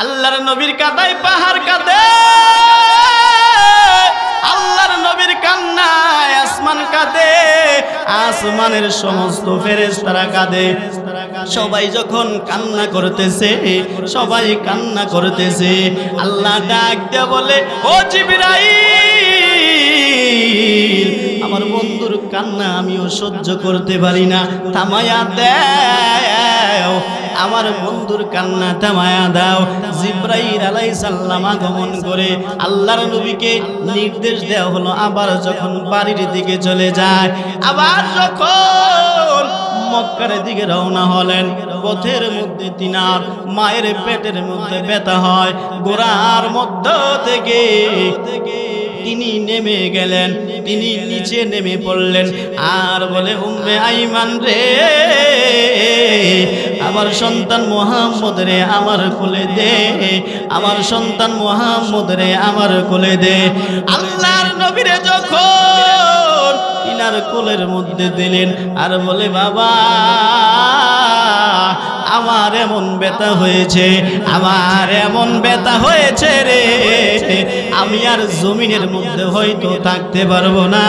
আল্লাহর নবীর কাদায় পাহাড় কাঁদে, আল্লাহর নবীর কান্নায় আসমান কাঁদে, আসমানের সমস্ত ফেরেশতারা কাঁদে। সবাই যখন কান্না করতেছে, সবাই কান্না করতেছে, আল্লাহ ডাক দিয়ে বলে, ও জিবরাইল, আমার বন্ধুর কান্না আমিও সহ্য করতে পারি না, থামায়া দাও, আমার বন্ধুর কান্না থামায়া দাও। জিবরাইল আলাইহিস সালাম আগমন করে আল্লাহর নবীকে নির্দেশ দেওয়া হলো, আবার যখন বাড়ির দিকে চলে যায়, আবার যখন মক্কার দিকে রওনা হলেন, পথের মধ্যে তিনার মায়ের পেটের মধ্যে ব্যথা হয়, গোড়ার মধ্য থেকে তিনি নেমে গেলেন, তিনি নিচে নেমে পড়লেন, আর বলে, উম্মে আইমান রে, আমার সন্তান মুহাম্মদ রে আমার কোলে দে, আমার সন্তান মুহাম্মদ রে আমার কোলে দে। আল্লাহর নবীরে যখন তিনার কোলের মধ্যে দিলেন, আর বলে, বাবা আমার এমন ব্যথা হয়েছে, আমার এমন ব্যথা হয়েছে রে, আমি আর জমিনের মধ্যে হয়তো থাকতে পারবো না।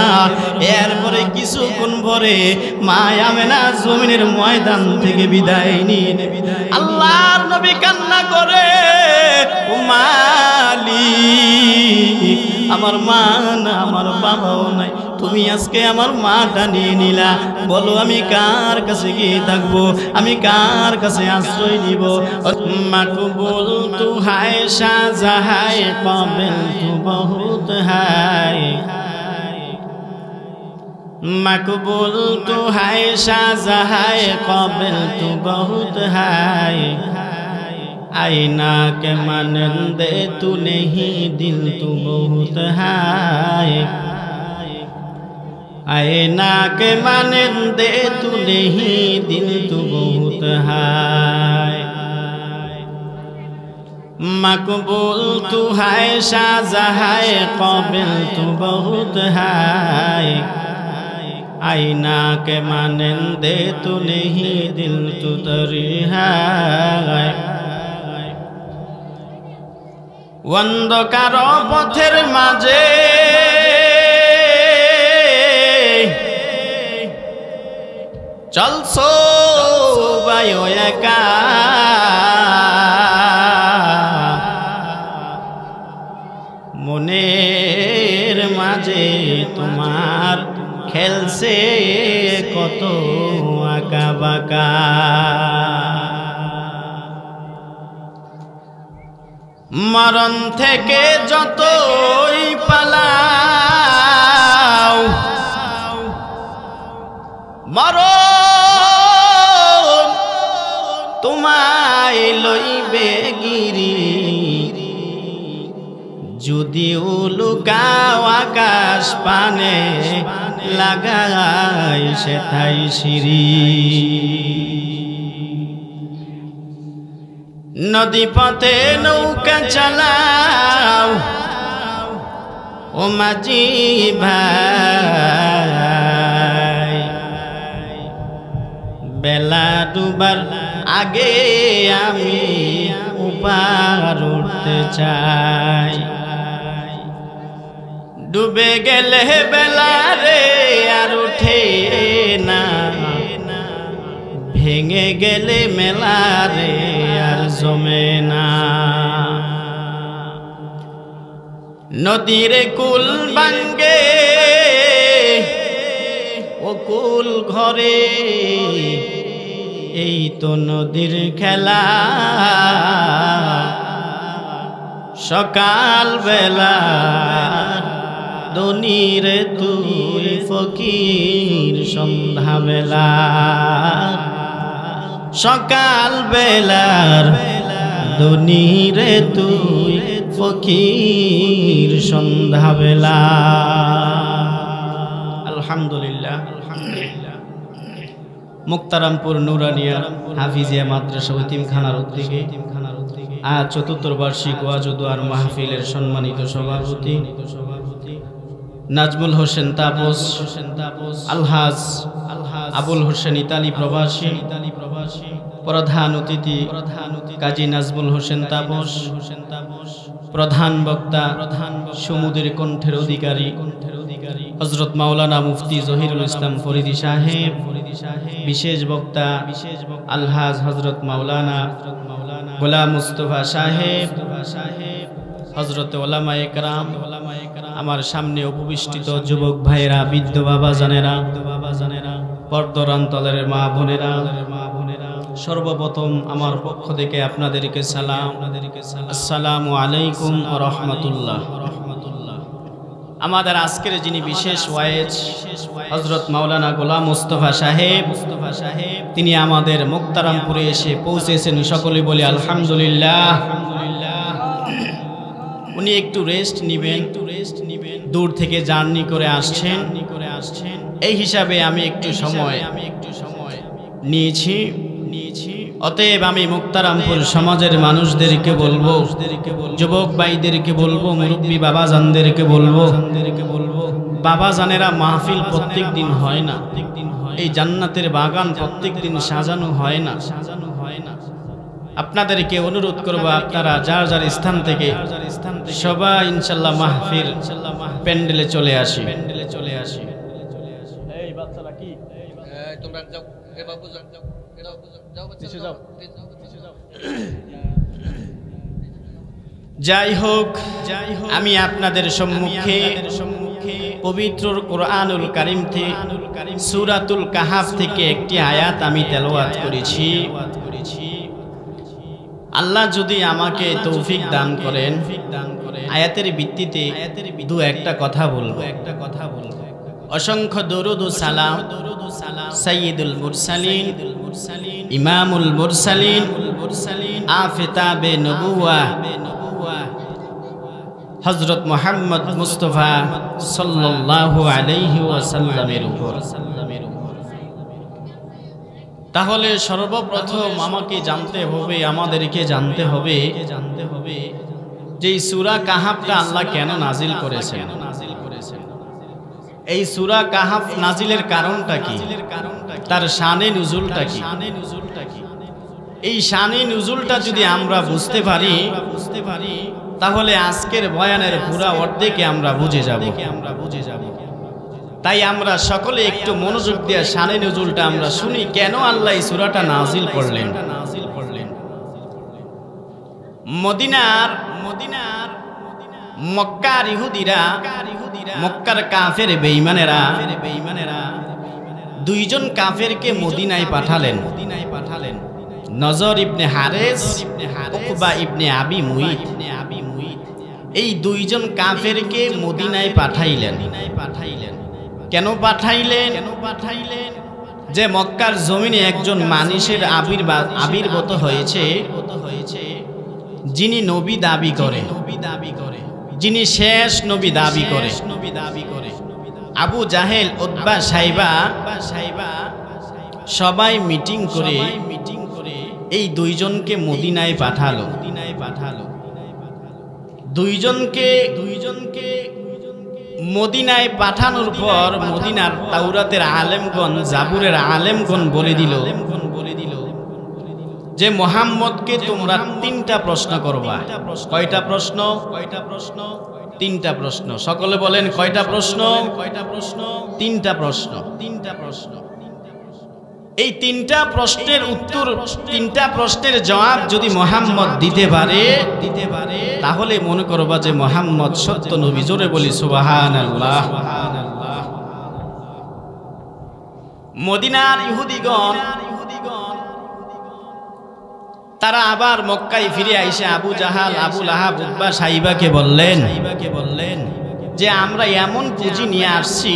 এরপরে কিছুক্ষণ পরে মা আমেনা জমিনের ময়দান থেকে বিদায় নিয়ে নেবে। আল্লাহর নবী কান্না করে, ও মালিক, আমার মা না, আমার বাবাও নাই, তুমি আজকে আমার মাটা নিয়ে নিলা, বলো আমি কার কাছে গিয়ে থাকবো, আমি কার কাছে আশ্রয় নিব। মাকবুল তু হায় শাহজাহায়, কাবিল তু বহুত হায়, মাকবুল তু হায় শাহজাহায়, কাবিল তু বহুত হায়, आईना के मानंदे तू नहीं दिल तू बहुत है, आईना के मानंदे तू नहीं दिल तू बहुत है, मकबूल तू है शाहजहां काबिल तू बहुत है, आईना के मानंदे तू नहीं दिल तू तरी है। অন্ধকার পথের মাঝে চলছো ভাই একা, মনের মাঝে তোমার খেলছে কত আঁকা বাঁকা, মরণ থেকে যতই পালাও, মরণ তোমায় লইবে গিরি, যদিও লুকাও আকাশ পানে লাগাই সেথাই সিঁড়ি, নদী পথে নৌকা চালাও ও মাঝি ভাই, বেলা ডুবার আগে আমি উপার উঠতে চাই, ডুবে গেলে বেলা রে আর উঠে না, ভেঙে গেলে মেলা রে আর জমে না, নদীর কুল ভাঙ্গে ও কুল ঘরে, এই তো নদীর খেলা, সকাল বেলা ধনীর তুই ফকির সন্ধ্যা বেলা, সকাল বেলার ধনীর তুই ফকির সন্ধ্যা বেলা। আলহামদুলিল্লাহ, মুক্তারামপুর নুরানিয়া হাফিজিয়া মাদ্রাসা এতিমখানার উদ্যোগে আজ ৭৪ বার্ষিক ওয়াজ ও দোয়ার মাহফিলের সম্মানিত সভাপতি নাজমুল হোসেন তাপস, আলহাজ আবুল হোসেন ইতালি প্রবাসী, প্রধান অতিথি কাজী নাজমুল হোসেন তাপস, প্রধান বক্তা সমুদ্রের কণ্ঠের অধিকারী হযরত মাওলানা মুফতি জহিরুল ইসলাম ফরিদি সাহেব, বিশেষ বক্তা আলহাজ হযরত মাওলানা গোলাম মুস্তফা সাহেব, হযরত ওলামায়ে কেরাম, আমার সামনে উপবিষ্টিত যুবক ভাইরা, বৃদ্ধ বাবা জানেরা, পর্দার অন্তরের মা বোনেরা, সর্বপ্রথম আমার পক্ষ থেকে আপনাদেরকে সালাম, আসসালামু আলাইকুম ওয়া রাহমাতুল্লাহ। আমাদের আজকের যিনি বিশেষ ওয়াইজ হযরত মাওলানা গোলাম মুস্তফা সাহেব, তিনি আমাদের মুক্তারামপুরে এসে পৌঁছেছেন। সকলে বলি আলহামদুলিল্লাহ। উনি একটু রেস্ট নিবেন, দূর থেকে জার্নি করে আসছেন, এই হিসাবে আমি একটু সময় নিয়েছি। অতএব আমি মুক্তারামপুর সমাজের মানুষদেরকে বলবো, যুবক ভাইদেরকে বলবো, মুরব্বী বাবাজানদেরকে বলবো, বাবাজানেরা মাহফিল প্রত্যেক দিন হয় না, এই জান্নাতের বাগান প্রত্যেক দিন সাজানো হয় না। আপনাদেরকে অনুরোধ করবো, আপনারা যার যার স্থান থেকে সবাই ইনশাল্লাহ মাহফিল প্যান্ডেলে চলে আসি। এই বাচ্চারা কি তোমরা যাও, এ বাবু যাও, যাই হোক, আমি আপনাদের সম্মুখে পবিত্র কোরআনুল কারীম থেকে সূরাতুল কাহাফ থেকে একটি আয়াত আমি তেলাওয়াত করেছি। আল্লাহ যদি আমাকে তৌফিক দান করেন, আয়াতের ভিত্তিতে দু একটা কথা বলবো। অসংখ্য দরুদ ও সালাম সাইয়্যিদুল মুরসালিন, ইমামুল মুরসালিন, আফতাবে নবুওয়া হযরত মুহাম্মদ মুস্তাফা সাল্লাল্লাহু আলাইহি ওয়াসাল্লামের উপর। তাহলে সর্বপ্রথম আমাকে জানতে হবে, আমাদেরকে জানতে হবে যে এই সূরা কাহাফটা আল্লাহ কেন নাজিল করেছেন। এই সূরা কাহাফ নাজিলের কারণটা কি, তার শানে নুজুলটা কি। এই শানে নুজুলটা যদি আমরা বুঝতে পারি, তাহলে আজকের বয়ানের পুরা অর্ধেকে আমরা বুঝে যাব। তাই আমরা সকলে একটু মনোযোগ দিয়ে শানে নুজুলটা আমরা শুনি, কেন আল্লাহ এই সূরাটা নাজিল করলেন। মদিনার মক্কার ইহুদিরা, মক্কার কাফের বেঈমানেরা দুইজন কাফেরকে মদিনায় পাঠালেন। নজর ইবনে হারেস, উকবা ইবনে আবি মুইত, এই দুইজন কাফেরকে মদিনায় পাঠাইলেন। কেন পাঠাইলেন? যে মক্কার জমিনে একজন মানুষের আবির্ভূত হয়েছে, যিনি নবী দাবি করে, যিনি শেষ নবী দাবি করে। আবু জাহেল, উতবা, সাইবা সবাই মিটিং করে এই দুইজনকে মদিনায় পাঠালো। দুইজনকে মদিনায় পাঠানোর পর মদিনার তাওরাতের আলেমগণ, জাবুরের আলেমগণ বলে দিল যে মুহাম্মদকে তোমরা তিনটা প্রশ্ন করবা। কয়টা প্রশ্ন? তিনটা প্রশ্ন। সকলে বলেন কয়টা প্রশ্ন? তিনটা প্রশ্ন। এই তিনটা প্রশ্নের উত্তর, তিনটা প্রশ্নের জবাব যদি মুহাম্মদ দিতে পারে, তাহলে মনে করবা যে মুহাম্মদ সত্য নবী। জোরে বলি সুবহানাল্লাহ। মদিনার ইহুদিগণ তারা আবার মক্কায় ফিরে আইসে আবু জাহাল, আবু লাহাব, উতবা, সাইবাকে বললেন যে আমরা এমন পুঁজি নিয়ে আসছি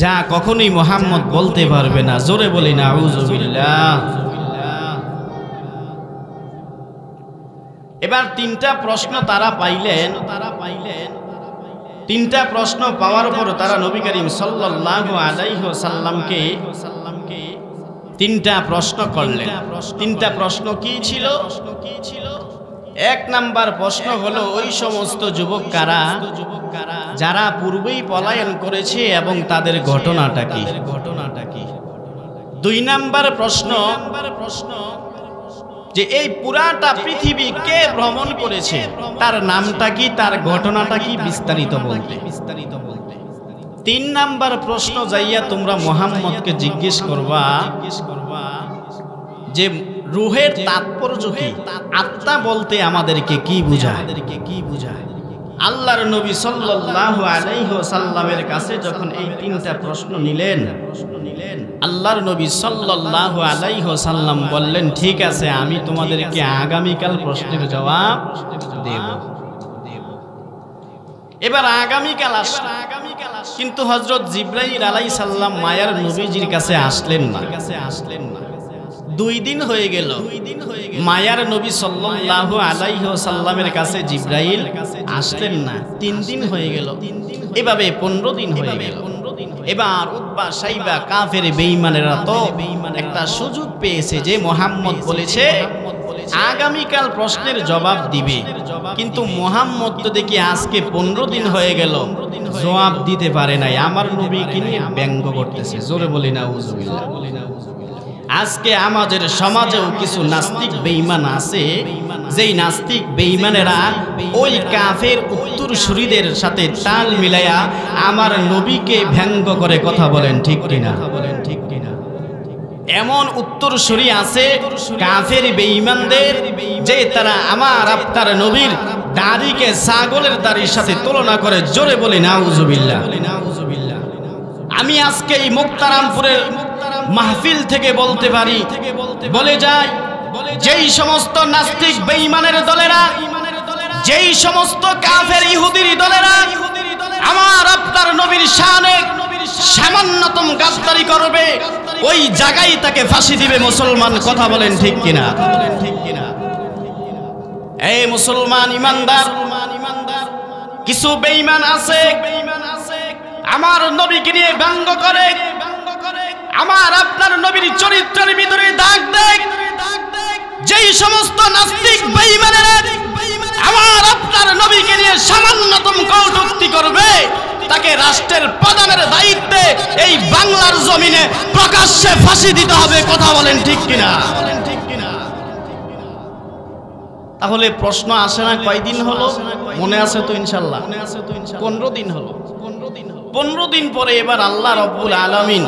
যা কখনোই মুহাম্মদ বলতে পারবে না। জোরে বলি নাউযুবিল্লাহ। এবার তিনটা প্রশ্ন তারা পাইলেন। তিনটা প্রশ্ন পাওয়ার পর তারা নবী করিম সাল্লাল্লাহু আলাইহি ওয়াসাল্লামকে তিনটা প্রশ্ন করলেন। তিনটা প্রশ্ন কি ছিল? এক নাম্বার প্রশ্ন হলো, ওই সমস্ত যুবক কারা যারা পূর্বেই পলায়ন করেছে এবং তাদের ঘটনাটা কি। দুই নাম্বার প্রশ্ন যে এই পুরাটা পৃথিবী কে ভ্রমণ করেছে, তার নামটা কি, তার ঘটনাটা কি, বিস্তারিত বলতে। তিন নাম্বার প্রশ্ন যাইয়া তোমরা মুহাম্মদকে জিজ্ঞেস করবা যে রূহের তাৎপর্য কি, আত্মা বলতে আমাদেরকে কি বোঝায়। আল্লাহর নবী সাল্লাল্লাহু আলাইহি ওয়াসাল্লামের কাছে যখন এই তিনটা প্রশ্ন নিলেন, আল্লাহর নবী সাল্লাল্লাহু আলাইহি ওয়াসাল্লাম বললেন, ঠিক আছে, আমি তোমাদেরকে আগামীকাল প্রশ্নের জবাব দেব। এবার আগামীকাল আসবে, কিন্তু হযরত জিবরাইল আলাইহিস সালাম মায়ার নবীজির কাছে আসলেন না। 2 দিন হয়ে গেল, মায়ার নবী সাল্লাল্লাহু আলাইহি ওয়াসাল্লামের কাছে জিবরাইল আসলেন না। 3 দিন হয়ে গেল, এভাবে 15 দিন হয়ে গেল। এবার উতবা সাইবা কাফের বেঈমানেরা তো একটা সুযোগ পেয়েছে যে মুহাম্মদ বলেছে আগামীকাল প্রশ্নের জবাব দিবে, কিন্তু মুহাম্মদ তো দেখি আজকে 15 দিন হয়ে গেল জবাব দিতে পারে নাই। আমার নবীকে নিয়ে ব্যঙ্গ করতেছে। জোরে বলি নাউজুবিল্লাহ। আজকে আমাদের সমাজেও কিছু নাস্তিক বেঈমান আছে, যেই নাস্তিক বেঈমানেরা ওই কাফের উত্তরসূরিদের সাথে তাল মিলায়া আমার নবীকে ব্যঙ্গ করে কথা বলেন, ঠিক কিনা? এমন উত্তরসূরি আছে কাফের বেঈমানদের, যে তারা আমার আপনার নবীর দাড়িকে ছাগলের দাড়ির সাথে তুলনা করে। জোরে বলি নাউজুবিল্লাহ। আমি আজকে এই মুক্তারামপুরের মাহফিল থেকে বলতে পারি, বলে যাই, যেই সমস্ত নাস্তিক বেঈমানের দলেরা, যেই সমস্ত কাফের ইহুদির দলেরা আমার আপনার নবীর শানে সামান্যতম গাদ্দারি করবে, ওই জায়গায় তাকে ফাঁসি দিবে মুসলমান। কথা বলেন ঠিক কিনা? এই মুসলমান ইমানদার, কিছু বেঈমান আছে আমার নবীকে নিয়ে ব্যঙ্গ করে, আমার আপনার নবীর চরিত্রের ভিতরে দাগ দেয়। যেই সমস্ত নাস্তিক বেঈমানেরা আমার আপনার নবীকে নিয়ে সামান্যতম কটূক্তি করবে, তাকে রাষ্ট্রের প্রধানের দায়িত্বে এই বাংলার জমিনে প্রকাশ্যে ফাঁসি দিতে হবে। কথা বলেন ঠিক কিনা? তাহলে প্রশ্ন আসে না, কয়দিন হলো? মনে আছে তো ইনশাআল্লাহ? 15 দিন হলো। 15 দিন পরে এবার আল্লাহ রাব্বুল আলামিন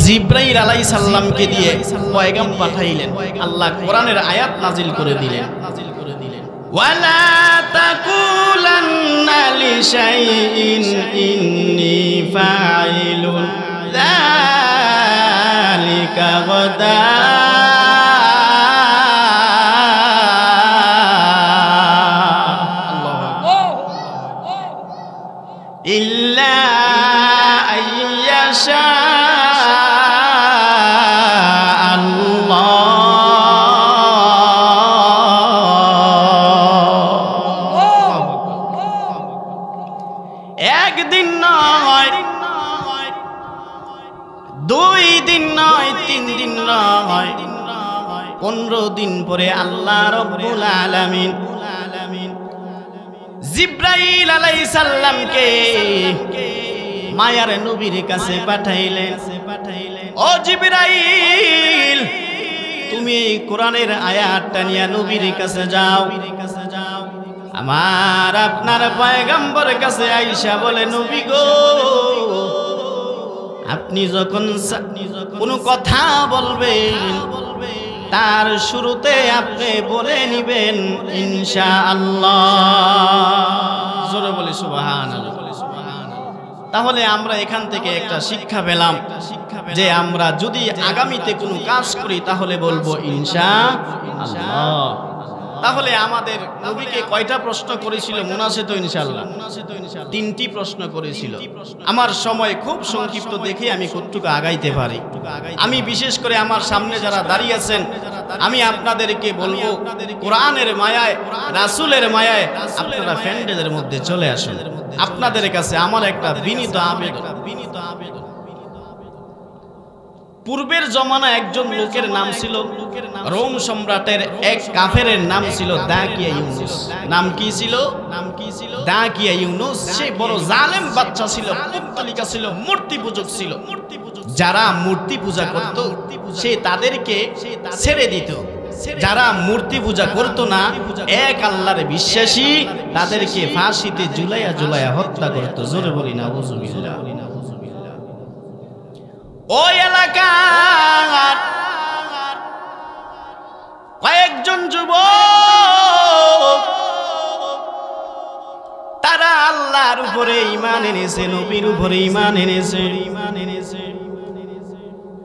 জিবরাইল আলাইহিস সালামকে দিয়ে পয়গাম পাঠাইলেন। আল্লাহ কোরআনের আয়াত নাজিল করে দিলেন, ওয়ালা তাকুলান্না লিশাইইন ইন্নী ফাইলুন যালিকা গাদা ইল্লা আইয়াশা একদিন নয়, 2 দিন নয়, 3 দিন নয়, 15 দিন পরে আল্লাহ রাব্বুল আলামিন জিবরাইল আলাইহিস সালামকে মায়ার নবীর কাছে পাঠাইলেন। ও জিবরাইল, তুমি কোরআনের আয়াতটা নিয়ে নবীর কাছে যাও। আমার আপনার পয়গম্বরের কাছে আয়েশা বলে, নবী গো, আপনি যখন কোনো কথা বলবেন তার শুরুতে আপনি বলে নিবেন ইনশাআল্লাহ। জোরে বলি সুবহানাল্লাহ। তাহলে আমরা এখান থেকে একটা শিক্ষা পেলাম যে আমরা যদি আগামীতে কোনো কাজ করি তাহলে বলবো ইনশাআল্লাহ। তাহলে আমাদের নবীকে কয়টা প্রশ্ন করেছিল মনে আছে তো ইনশাআল্লাহ? 3টি প্রশ্ন করেছিল। আমার সময় খুব সংক্ষিপ্ত দেখে আমি কতটুকু আগাইতে পারি। আমি বিশেষ করে আমার সামনে যারা দাঁড়িয়ে আছেন, আমি আপনাদেরকে বলবো, কোরআনের মায়ায়, রাসূলের মায়ায় আপনারা প্যান্ডেলের মধ্যে চলে আসুন। আপনাদের কাছে আমার একটা বিনীত আবেদন, পূর্বের জমানা একজন লোকের নাম ছিল, রোম সম্রাটের এক কাফেরের নাম ছিল দাকিয়া ইউনুস। নাম কি ছিল? দাকিয়া ইউনুস। সে বড় জালেম বাচ্চা ছিল, পুত্তলিকা ছিল, মূর্তি পূজক ছিল। যারা মূর্তি পূজা করত সে তাদেরকে ছেড়ে দিত, যারা মূর্তি পূজা করত না, এক আল্লাহর বিশ্বাসী, তাদেরকে ফাঁসিতে ঝুলাইয়া ঝুলাইয়া হত্যা করত। জোরে বলি না আউযুবিল্লাহ। ওই এলাকার কয়েকজন যুবক তারা আল্লাহর উপরে ঈমান এনেছে, নবীর উপরে ঈমান এনেছে।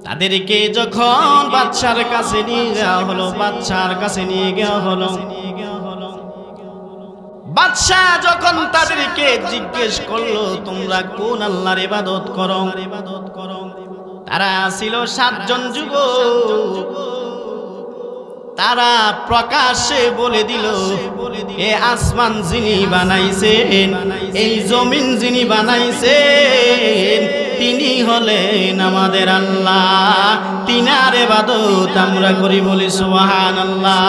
তাদেরকে যখন বাদশার কাছে নিয়ে যাওয়া হলো, বাদশার কাছে নিয়ে যাওয়া হলো, বাদশা যখন তাদেরকে জিজ্ঞেস করলো তোমরা কোন আল্লাহর ইবাদত করো, তারা ছিল 7 জন যুবক। তারা প্রকাশ্যে বলে দিল, এ আসমান যিনি বানাইছেন, এই জমিন যিনি বানাইছেন, তিনি হলেন আমাদের আল্লাহ, তিনার ইবাদত আমরা করি, বলি সুবহানাল্লাহ।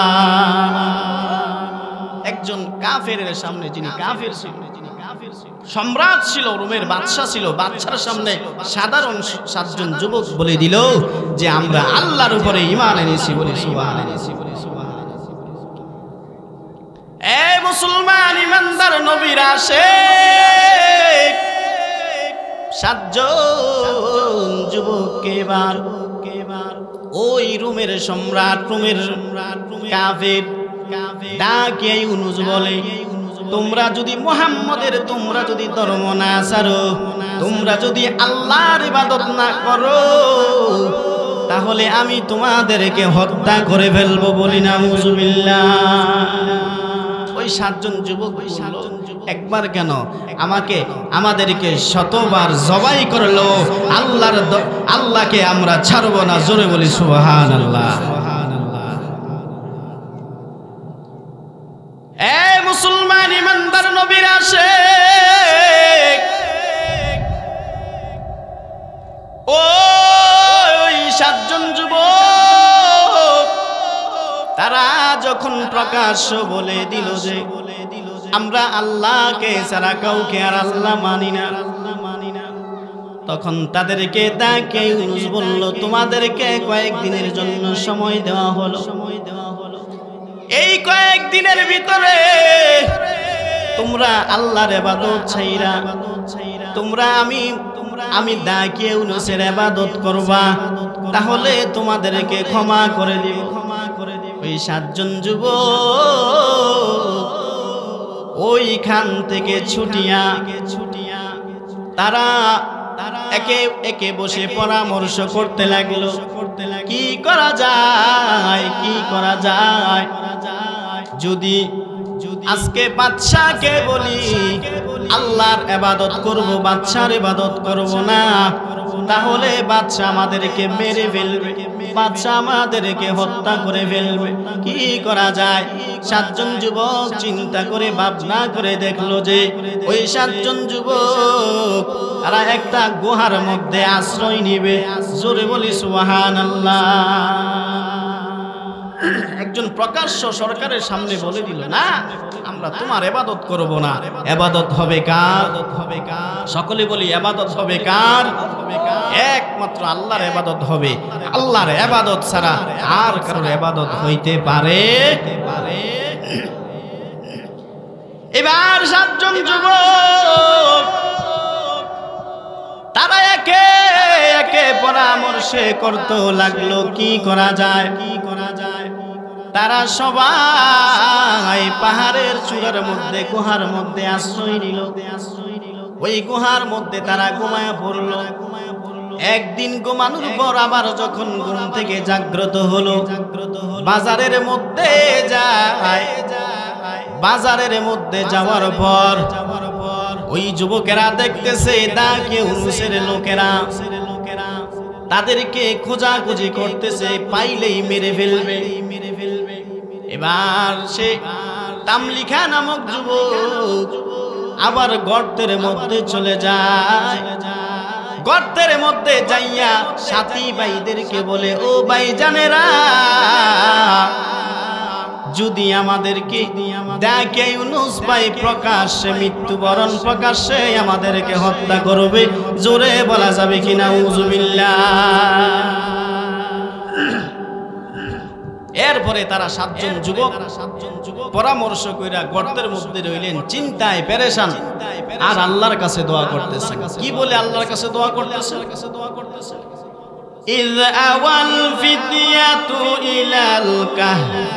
একজন কাফেরের সামনে, যিনি কাফের ছিল, সম্রাট ছিল, রোমের বাদশা ছিল, বাদশার সামনে সাধারণ 7 জন যুবক বলে দিল যে আমরা আল্লাহর উপরে ঈমান এনেছি, বলি সুবহানাল্লাহ। এ মুসলমান ইমানদার নবীর আশিক 7 জন যুবককে এবার ওই রোমের সম্রাট, রোমের কাফের দাকিয়া ইউনুস বলে, তোমরা যদি মুহাম্মদের, তোমরা যদি ধর্ম না ছাড়ো, তোমরা যদি আল্লাহর ইবাদত না করো, তাহলে আমি তোমাদেরকে হত্যা করে ফেলবো, বলি না আউযুবিল্লাহ। ওই 7 জন যুবক বলল, একবার কেন, আমাদেরকে শতবার জবাই করলো, আল্লাহকে আমরা ছাড়বো না, জোরে বলি সুবহানাল্লাহ। এ মুসলমান ইমানদার নবীর আশিক, ওই 7 জন যুবক তারা যখন প্রকাশ্য বলে দিল যে আমরা আল্লাহকে ছাড়া কাউকে আর আল্লাহ মানি না, তখন তাদেরকে দাকিয়া ইউনুস বলল, তোমাদেরকে কয়েকদিনের জন্য সময় দেওয়া হলো। এই কয়েকদিনের ভিতরে তোমরা আল্লাহর ইবাদত ছাইরা তোমরা আমি দাকিয়া ইউনুসের ইবাদত করবা, তাহলে তোমাদেরকে ক্ষমা করে দিব। ওই 7 জন যুবক ওইখান থেকে ছুটিয়া তারা একে একে বসে পরামর্শ করতে লাগলো, কি করা যায়, কি করা যায়। যদি আজকে বাদশাকে বলি আল্লাহর ইবাদত করব, বাদশার ইবাদত করব না, তাহলে বাদশা আমাদেরকে মেরে ফেলবে, বাদশা আমাদেরকে হত্যা করে ফেলবে। কি করা যায়? 7 জন যুবক চিন্তা করে ভাবনা করে দেখলো যে ওই 7 জন যুবক তারা একটা গুহার মধ্যে আশ্রয় নিবে। জোরে বলি সুবহানাল্লাহ। একজন প্রকাশ্য সরকারের সামনে বলে দিল, না আমরা তোমার ইবাদত করব না, ইবাদত হবে কার? সকলে বলি ইবাদত হবে কার? একমাত্র আল্লাহর ইবাদত হবে। আল্লাহর ইবাদত ছাড়া আর কারোর ইবাদত হইতে পারে? এবার 7 জন যুবক তারা একে একে পরামর্শে করতে লাগলো, কি করা যায়, কি করা যায়। তারা সবাই পাহাড়ের চূড়ার মধ্যে, গুহার মধ্যে আশ্রয় নিল। ওই গুহার মধ্যে তারা ঘুমায়া পড়লো। একদিন ঘুমানোর পর আবার যখন ঘুম থেকে জাগ্রত হলো, বাজারের মধ্যে যায়। বাজারের মধ্যে যাওয়ার পর ওই যুবকেরা দেখতেছে দাকিয়া ইউনুসের লোকেরা তাদেরকে খোঁজাখুঁজি করতেছে, পাইলেই মেরে ফেলবে। এবার সে তামলিখা নামক যুবক আবার গর্তের মধ্যে চলে যায়। গর্তের মধ্যে যাইয়া সাথী ভাইদেরকে বলে, ও ভাইজানেরা, যদি আমাদেরকে দেখে ইউনুস ভাই প্রকাশ্যে মৃত্যুবরণ, প্রকাশ্যে আমাদেরকে হত্যা করবে, জোরে বলা যাবে কিনা নাউজুবিল্লাহ। এরপরে তারা 7 জন যুবক পরামর্শ কইরা গর্তের মধ্যে রইলেন, চিন্তায় পেরেশান, আর আল্লাহর কাছে দোয়া করতেছে। কি বলে আল্লাহর কাছে দোয়া করতেছে? إذ أوى الفتية إلى الكهف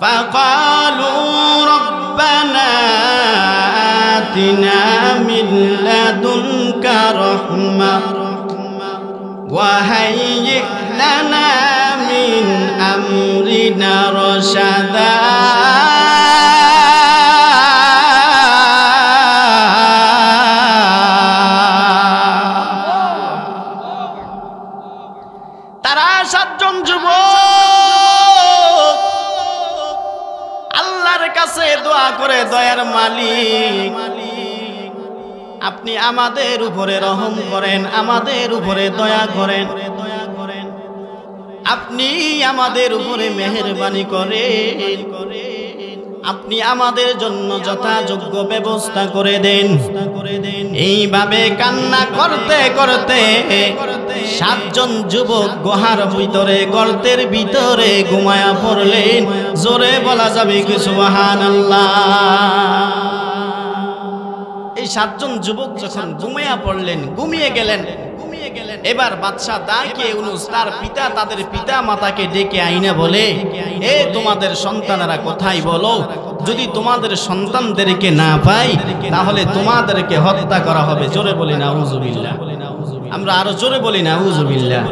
فقالوا ربنا آتنا من لدنك رحمة وهيئ لنا من أمرنا رشدا করে, দয়ার মালিক, আপনি আমাদের উপরে রহম করেন, আমাদের উপরে দয়া করেন, আপনি আমাদের উপরে মেহেরবানি করেন, আপনি আমাদের জন্য যথাযোগ্য ব্যবস্থা করে দেন। এইভাবে কান্না করতে করতে 7 জন যুবক গুহার ভিতরে, গর্তের ভিতরে ঘুমায়া পড়লেন। জোরে বলা যাবে কি সুবহানাল্লাহ। এই 7 জন যুবক যখন ঘুমিয়ে পড়লেন, ঘুমিয়ে গেলেন, এবার বাদশা ডাকে ইউনুস তার পিতা, তাদের পিতা মাতাকে ডেকে আইনা বলে, এ তোমাদের সন্তানেরা কোথায় বলো, যদি তোমাদের সন্তানদেরকে না পাই তাহলে তোমাদেরকে হত্যা করা হবে। জোরে বলি নাউজুবিল্লাহ। আমরা আরো জোরে বলি নাউজুবিল্লাহ।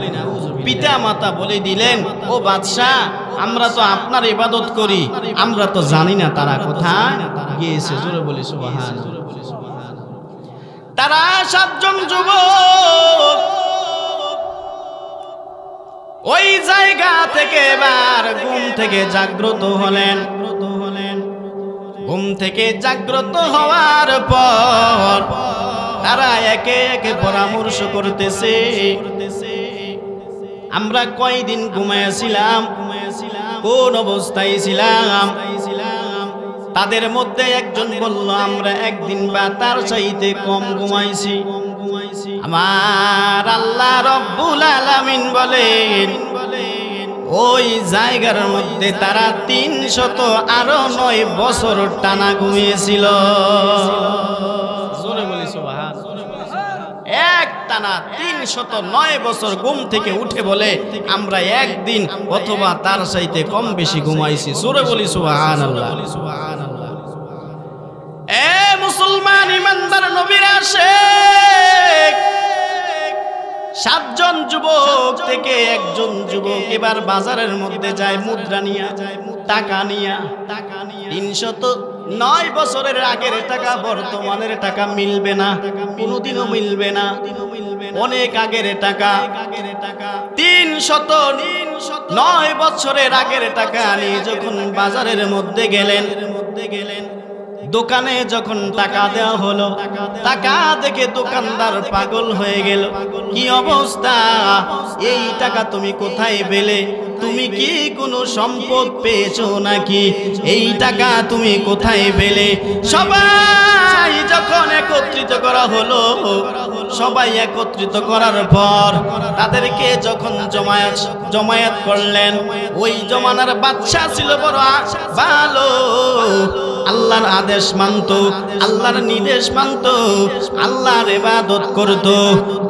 পিতা মাতা বলে দিলেন, ও বাদশা, আমরা তো আপনার ইবাদত করি, আমরা তো জানি না তারা কোথায় গিয়েছে। জোরে বলি সুবহানাল্লাহ। তারা 7 জন যুবক ওই জায়গা থেকে এবার ঘুম থেকে জাগ্রত হলেন। ঘুম থেকে জাগ্রত হওয়ার পর তারা একে একে পরামর্শ করতেছে, আমরা কয়দিন ঘুমাইছিলাম, কোন অবস্থায় ছিলাম। তাদের মধ্যে একজন বলল, আমরা একদিন বা তার চাইতে কম ঘুমাইছি। আমার আল্লাহ রব্বুল আলামিন বলেন, ওই জায়গার মধ্যে তারা 309 বছর টানা ঘুমিয়েছিল। জোরে বলি সুবহানাল্লাহ। এক টানা 309 বছর ঘুম থেকে উঠে বলে, আমরা একদিন অথবা তার চাইতে কম বেশি ঘুমাইছি। জোরে বলি সুবহানাল্লাহ। এ মুসলমান ইমানদার নবীর আশিক, 7 জন যুবক থেকে একজন যুবক এবার বাজারের মধ্যে যায় মুদ্রা নিয়া, টাকা নিয়া। 309 বছরের আগের টাকা বর্তমানের টাকা মিলবে না, কোনোদিনও মিলবে না, অনেক আগের টাকা। 309 বছরের আগের টাকা নিয়ে যখন বাজারের মধ্যে গেলেন, দোকানে যখন টাকা দেওয়া হলো, টাকা দেখে দোকানদার পাগল হয়ে গেল। কি অবস্থা, এই টাকা তুমি কোথায় পেলে? তুমি কি কোনো সম্পদ পেয়েছো নাকি? এই টাকা তুমি কোথায় পেলে? সবাই যখন একত্রিত করা হলো, সবাই একত্রিত করার পর তাদেরকে যখন জমায়েত করলেন, ওই জমানার বাদশা ছিল বড় ভালো, আল্লাহর আদেশ মানত, আল্লাহর নির্দেশ মানত, আল্লাহর ইবাদত করত।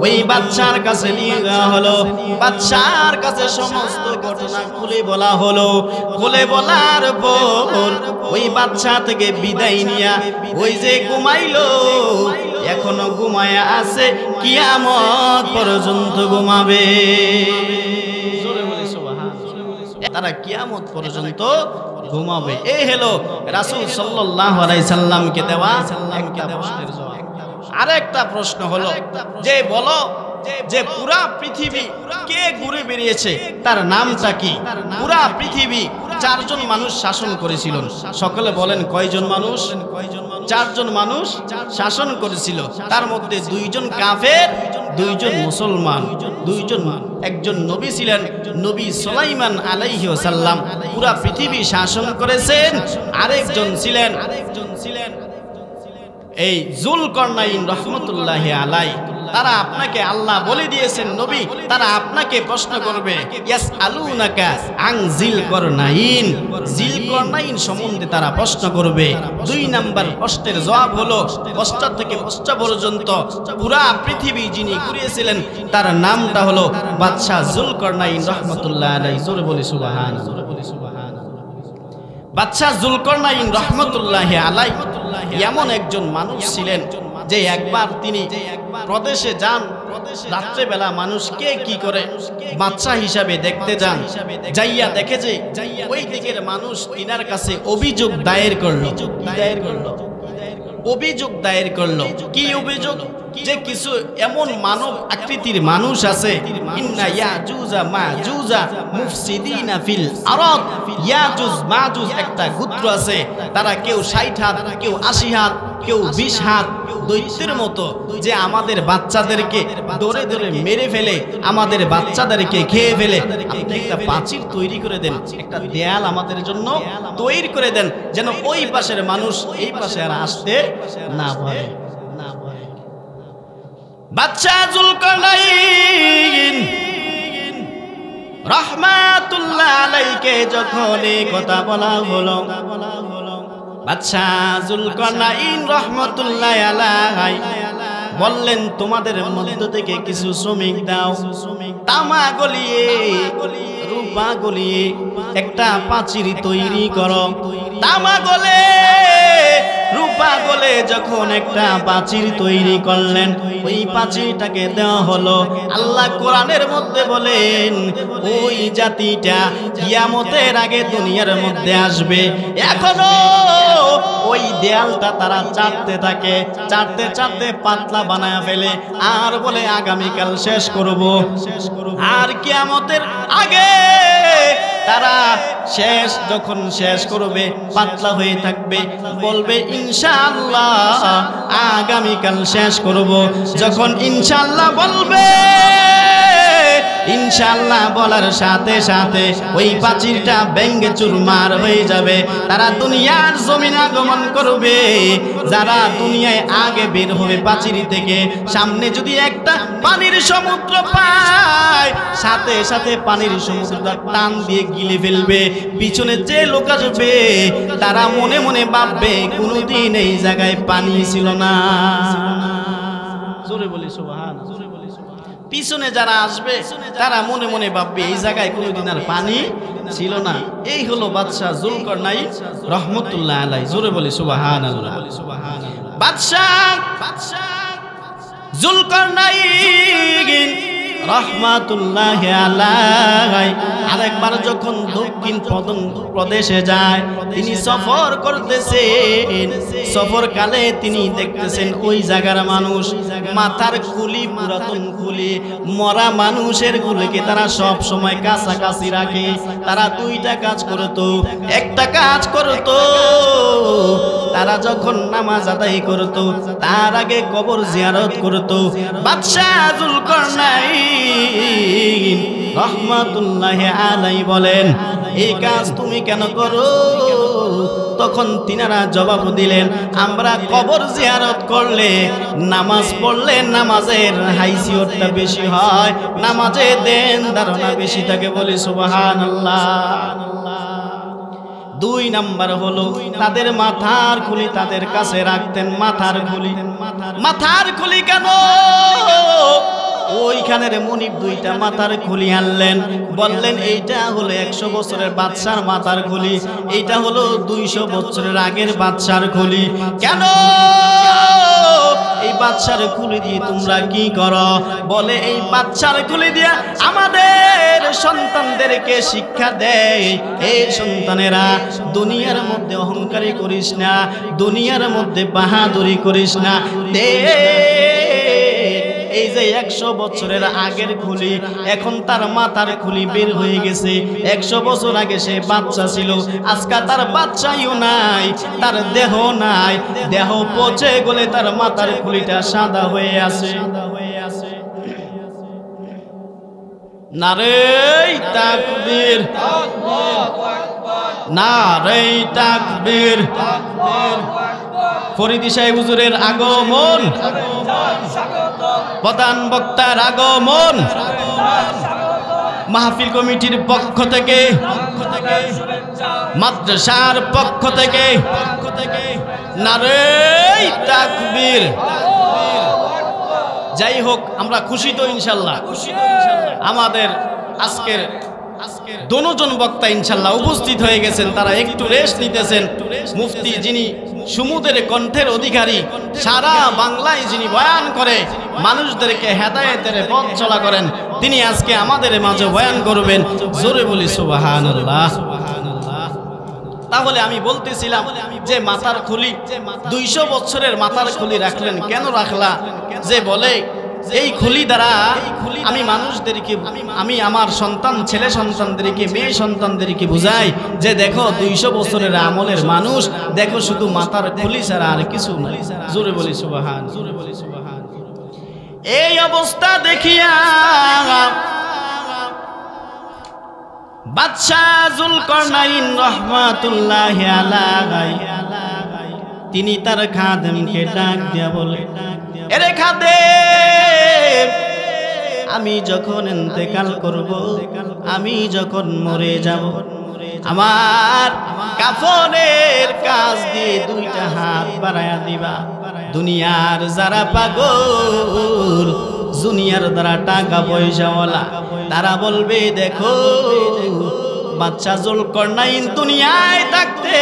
ওই বাদশার কাছে নিয়ে যাওয়া হলো, বাদশার কাছে সমস্ত ঘটনা খুলে বলা হলো। খুলে বলার পর ওই বাদশা থেকে বিদায় নিয়া ওই যে ঘুমাইলো, এখনো ঘুমায়া আছে, কিয়ামত পর্যন্ত ঘুমাবে। তারা কিয়ামত পর্যন্ত ঘুমাবে। এই হলো রাসূল সাল্লাল্লাহু আলাইহি সাল্লামকে দেওয়া একটা প্রশ্নের জবাব। আরেকটা প্রশ্ন হলো যে বলো যে পুরা পৃথিবী কে ঘুরে বেরিয়েছে, তার নামটা কি? পুরা পৃথিবী চারজন মানুষ শাসন করেছিলেন। সকলে বলেন কয়জন মানুষ? চারজন মানুষ শাসন করেছিল। তার মধ্যে দুইজন কাফের, দুইজন মুসলমান, একজন নবী ছিলেন নবী সুলাইমান আলাইহিস সালাম, পুরা পৃথিবী শাসন করেছেন। আরেকজন ছিলেন এই যুলকারনাইন রাহমাতুল্লাহি আলাইহি। তারা আপনাকে আল্লাহ বলে দিয়েছেন নবী, তারা আপনাকে প্রশ্ন করবে ইয়াসআলুনাকা আন যিলকারনাইন, যিলকারনাইন সম্বন্ধে তারা প্রশ্ন করবে। 2 নাম্বার প্রশ্নের জবাব হলো পশ্চাৎ থেকে পশ্চাৎ পর্যন্ত পুরা পৃথিবী যিনি ঘুরিয়েছিলেন তার নামটা হলো বাদশা যুলকারনাইন রাহমাতুল্লাহি আলাইহি। জোরে বলি সুবহানাল্লাহ। বাদশা যুলকারনাইন রাহমাতুল্লাহি আলাইহি এমন একজন মানুষ ছিলেন যে একবার তিনি প্রদেশে যান, রাত্রেবেলা মানুষকে কি করে বাদশা হিসাবে দেখতে যান। যাইয়া দেখে যে ওই দিকের মানুষ তিনার কাছে অভিযোগ দায়ের করলো। অভিযোগ দায়ের করলো। কি অভিযোগ? যে কিছু এমন মানব আকৃতির মানুষ আছে, ইন্না ইয়াজুজা মাজুজা মুফসিদিনা ফিল আরদ। ইয়াজুজ মাজুজ একটা গোত্র আছে, তারা কেউ 60 হাত, কেউ 80 হাত, কেউ 20 হাত দৈত্যের মতো, যে আমাদের বাচ্চাদেরকে দৌড়ে দৌড়ে মেরে ফেলে, আমাদের বাচ্চাদেরকে খেয়ে ফেলে। আপনি একটা প্রাচীর তৈরি করে দেন, একটা দেয়াল আমাদের জন্য তৈরি করে দেন, যেন ওই পাশের মানুষ এই পাশে আর আসতে না পারে। বাদশা যুলকারনাইন রাহমাতুল্লাহ আলাইহিকে যখন এই কথা বলা হলো, বাদশা যুলকারনাইন রাহমাতুল্লাহ আলাইহি বললেন তোমাদের মধ্য থেকে কিছু শ্রমিক দাও, তামা গলিয়ে রূপা গলিয়ে একটা প্রাচীর তৈরি করো। তামা গলে রূপা গলে যখন একটা প্রাচীর তৈরি করলেন, ওই প্রাচীরটাকে দেওয়া হলো। আল্লাহ কোরআনের মধ্যে বলেন ওই জাতিটা কিয়ামতের আগে দুনিয়ার মধ্যে আসবে। এখনো ওই দেয়ালটা তারা চাটতে থাকে, চাটতে চাটতে পাতলা বানায় ফেলে, আর বলে আগামীকাল শেষ করব। আর কিয়ামতের আগে তারা যখন শেষ করবে পাতলা হয়ে থাকবে, বলবে ইনশাআল্লাহ আগামীকাল শেষ করব। যখন ইনশাআল্লাহ বলবে, ইনশাআল্লাহ বলার সাথে সাথে ওই প্রাচীরটা ভেঙে চুরমার হয়ে যাবে। তারা দুনিয়ার জমিন আগমন করবে। যারা দুনিয়ায় আগে বের হবে প্রাচীর থেকে, সামনে যদি একটা পানির সমুদ্র পায়, সাথে সাথে পানির সমুদ্রটা টান দিয়ে গিলে ফেলবে। পিছনে যে লোক আসবে তারা মনে মনে ভাববে কোনোদিন এই জায়গায় পানি ছিল না। জোরে বলি সুবহানাল্লাহ। পিছনে যারা আসবে তারা মনে মনে ভাববে এই জায়গায় কোনোদিন আর পানি ছিল না। এই হলো বাদশা যুলকারনাইন রাহমাতুল্লাহ আলাইহি। জোরে বলি সুবহানাল্লাহ। বাদশা যুলকারনাইন রাহমাতুল্লাহ আলাইহি আরেকবার যখন দক্ষিণ প্রদেশে যায়, তিনি সফর করতেছেন। সফরকালে তিনি দেখতেছেন ওই জায়গার মানুষ মাথার খুলি, পুরাতন খুলি, মরা মানুষের গুলিকে তারা সব সময় কাছাকাছি রাখে। তারা 2টা কাজ করতো। একটা কাজ করতো, তারা যখন নামাজ আদায় করতো তার আগে কবর জিয়ারত করতো। বাদশা যুলকারনাইন রাহমাতুল্লাহ আলাইহি বলেন এই কাজ তুমি কেন করো? তখন তিনারা জবাব দিলেন, আমরা কবর জিয়ারত করলে, নামাজ পড়লে নামাজের হাইসিয়তটা বেশি হয়, নামাজে দেন ধারণা বেশি থাকে। বলি সুবহানাল্লাহ। 2 নাম্বার হলো তাদের মাথার খুলি তাদের কাছে রাখতেন। মাথার খুলি কেন? ওইখানের মনিব 2টা মাথার খুলি আনলেন, বললেন এইটা হলো 100 বছরের বাদশার মাথার খুলি, এইটা হলো 200 বছরের আগের বাদশার খুলি। কেন এই বাদশার খুলি দিয়ে তোমরা কি করো? বলে এই বাদশার খুলি দিয়ে আমাদের সন্তানদেরকে শিক্ষা দেয়, এই সন্তানেরা দুনিয়ার মধ্যে অহংকারী করিস না, দুনিয়ার মধ্যে বাহাদুরি করিস না। এই যে 100 বছরের আগের খুলি, এখন তার মাথার খুলি বের হয়ে গেছে। 100 বছর আগে সে বাচ্চা ছিল, আজকে তার বাচ্চাইও নাই, তার দেহ নাই, দেহ পচে গলে তার মাথার খুলিটা সাদা হয়ে আছে। নারে তাকবীর, নারে তাকবীর। ফরিদি সাহেব হুজুরের আগমন, প্রধান বক্তার আগমন, মাহফিল কমিটির পক্ষ থেকে, মাদ্রাসার পক্ষ থেকে নারে তাকবীর। যাই হোক, আমরা খুশি তো ইনশাল্লাহ। আমাদের আজকের দুজন বক্তা ইনশাল্লাহ উপস্থিত হয়ে গেছেন, তারা একটু রেস্ট নিতেছেন। মুফতি যিনি সুমুদের কণ্ঠের অধিকারী, সারা বাংলায় যিনি বয়ান করে মানুষদেরকে হেদায়েতের পথ চলা করেন, তিনি আজকে আমাদের মাঝে বয়ান করবেন। জোরে বলি সুবহানাল্লাহ। তাহলে আমি বলতেছিলাম যে মাথার খুলি, 200 বছরের মাথার খুলি রাখলেন, কেন রাখলা? যে বলে এই খুলি দ্বারা আমি মানুষদেরকে, আমি আমার সন্তান, ছেলে সন্তানদেরকে, মেয়ে সন্তানদেরকে বুঝাই যে দেখো 200 বছরের আমলের মানুষ, দেখো শুধু মাথার খুলি ছাড়া আর কিছু নাই। জোরে বলি সুবহান, জোরে বলি সুবহান। এই অবস্থা দেখিয়া বাদশাহ যুলকারনাইন রাহমাতুল্লাহি আলাইহি তিনি তার খাদেমকে ডাক দিয়া বলে, এরে খাদেম, আমি যখন ইন্তেকাল করব, আমি যখন মরে যাব, আমার কাফনের কাজ দিয়ে 2টা হাত বাড়ায়া দিবা। দুনিয়ার যারা পাগল, দুনিয়ার দ্বারা টাকা পয়সাওয়ালা, তারা বলবে দেখো বাদশা যুলকারনাইন দুনিয়ায় থাকতে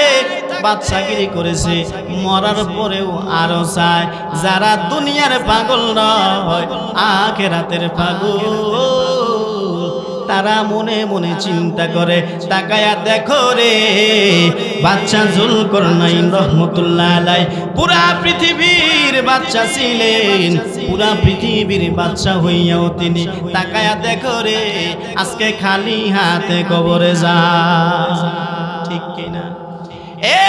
বাদশাগিরি করেছে, মরার পরেও আরো চায়। যারা দুনিয়ার পাগল নয়, আখিরাতের পাগল, তারা মনে মনে চিন্তা করে, তাকায়া দেখো রে বাদশা যুলকারনাইন রাহমাতুল্লাহ আলাইহি পুরা পৃথিবীর বাদশা ছিলেন, পুরা পৃথিবীর বাদশা হইয়াও তিনি, তাকায়া দেখো রে আজকে খালি হাতে কবরে যায়। ঠিক কিনা? এ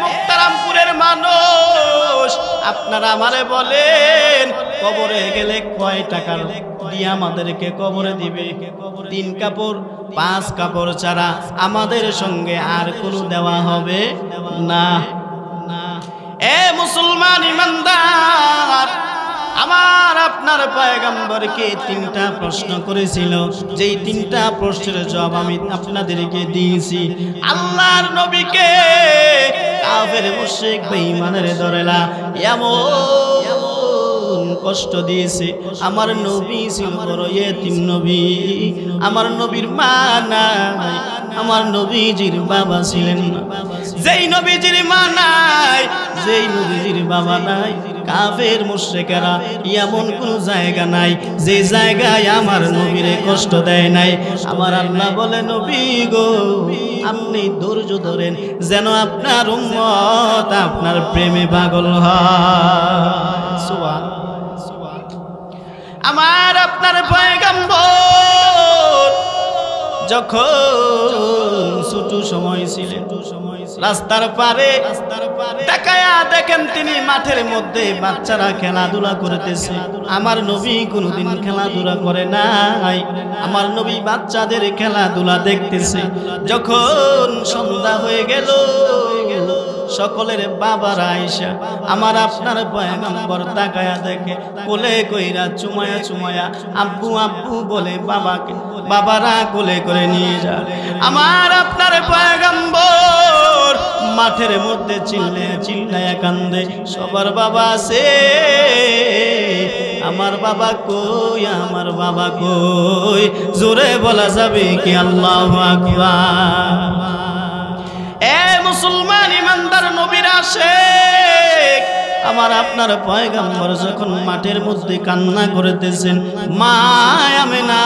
মুক্তারামপুরের মানুষ, আপনারা আমারে বলেন কবরে গেলে কয় টাকার দিয়ে আমাদেরকে কবরে দিবে? 3 কাপড় 5 কাপড় ছাড়া আমাদের সঙ্গে আর কোনো দেওয়া হবে না। এ মুসলমান ইমানদার, আমার আপনার পয়গম্বরকে 3টা প্রশ্ন করেছিল, যেই 3টা প্রশ্নের জবাব আমি আপনাদেরকে দিয়েছি। আল্লাহর নবীকে কাফের মুশরিক বেঈমানের দরেলা এমন কষ্ট দিয়েছে। আমার নবী ছিল বড় ইয়েতিম নবী, আমার নবীর মা নাই, আমার নবীজির বাবা ছিলেন না। যেই নবীজির মা নাই, যেই নবীজির বাবা নাই, কাফের মুশরিকেরা এমন কোন জায়গা নাই যে জায়গায় আমার নবীরে কষ্ট দেয় নাই। আমার আল্লাহ বলে, নবী গো আপনি ধৈর্য ধরেন, যেন আপনার উম্মত আপনার প্রেমে পাগল হয়। সুবহানাল্লাহ। আমার আপনার পয়গম্বর যখন ছোট সময় ছিলেন, রাস্তার পারে তাকায়া দেখেন তিনি মাঠের মধ্যে বাচ্চারা খেলাধুলা করতেছে। আমার নবী কোনোদিন খেলাধুলা করে নাই, আমার নবী বাচ্চাদের খেলাধুলা দেখতেছে। যখন সন্ধ্যা হয়ে গেল, সকলের বাবারা আইসা আমার আপনার পয়গম্বর তাকায়া দেখে, কোলে কইরা চুমায়া চুমায়া আব্বু আব্বু বলে বাবাকে, বাবারা কোলে করে নিয়ে যায়। আমার আপনার পয়গম্বর মাঠের মধ্যে চিল্লায়া কান্দে, সবার বাবা আছে, আমার বাবা কই, আমার বাবা কই? জোরে বলা যাবে কি আল্লাহু আকবার? এ মুসলমান ইমানদার নবীর আশিক, আমার আপনার পয়গম্বর যখন মাঠের মধ্যে কান্না করতেছেন, মা আমেনা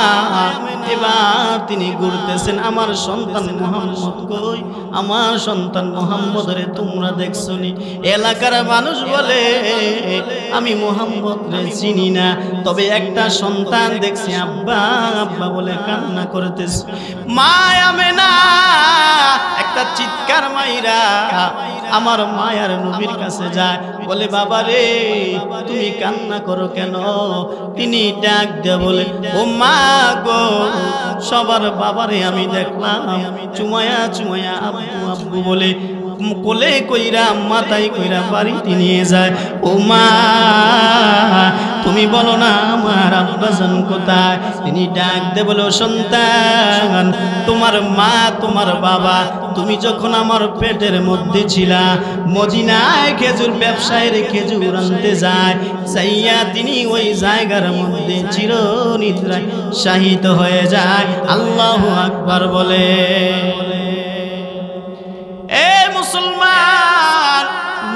এবার তিনি ঘুরতেছেন, আমার সন্তান মুহাম্মদ কই, আমার সন্তান মুহাম্মদ রে তোমরা দেখছনি? এলাকার মানুষ বলে আমি মুহাম্মদ রে চিনি না, তবে একটা সন্তান দেখছি আব্বা আব্বা বলে কান্না করতেছে। মা আমেনা একটা চিৎকার মাইরা আমার মায়ার নবীর কাছে যায়, বলে বাবা রে তুমি কান্না করো কেন? তিনি ডাক দিয়ে বলে, ও মা গো, সবার বাবারে আমি দেখলাম চুমায়া চুমায়া আব্বু আব্বু বলে কোলে কইরা মাথায় কইরা বাড়িতে নিয়ে যায়। ও মা তুমি বলো না আমার আব্বাজান কোথায়? তিনি ডাক দে বলো, সন্তান তোমার মা তোমার বাবা তুমি যখন আমার পেটের মধ্যে ছিলা, মদিনায় খেজুর ব্যবসায়ের খেজুর আনতে যায়, সাইয়া তিনি ওই জায়গার মধ্যে চিরনিদ্রায় শাহিদ হয়ে যায়। আল্লাহু আকবার বলে। এ মুসলমান,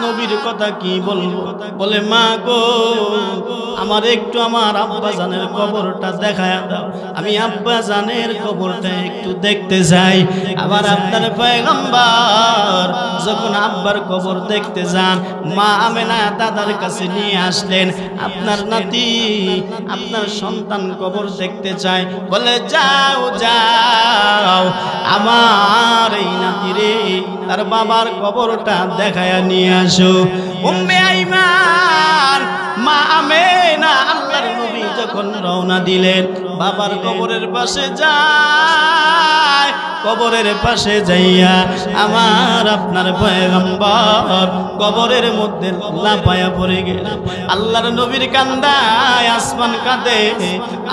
নবীর কথা কি বলবো? বলে মা গো আমার একটু আমার আব্বা জানের কবরটা দেখায় দাও, আমি আব্বা জানের কবরটা একটু দেখতে যাই। আবার আপনার পয়গম্বর যখন আব্বার কবর দেখতে যান, মা আমেনা দাদার কাছে নিয়ে আসলেন, আপনার নাতি আপনার সন্তান কবর দেখতে চায়। বলে যাও যাও আমার এই নাতি রে তার বাবার কবরটা দেখায়া নিয়ে আসো। উম্মে আইমান মা আমেনা আল্লাহর নবী যখন রওনা দিলেন, বাবার কবরের পাশে যায়, কবরের পাশে যাইয়া আমার আপনার পয়গম্বর কবরের মধ্যে লাফায়া পড়ে গেল। আল্লাহর নবীর কান্নায় আসমান কাঁদে,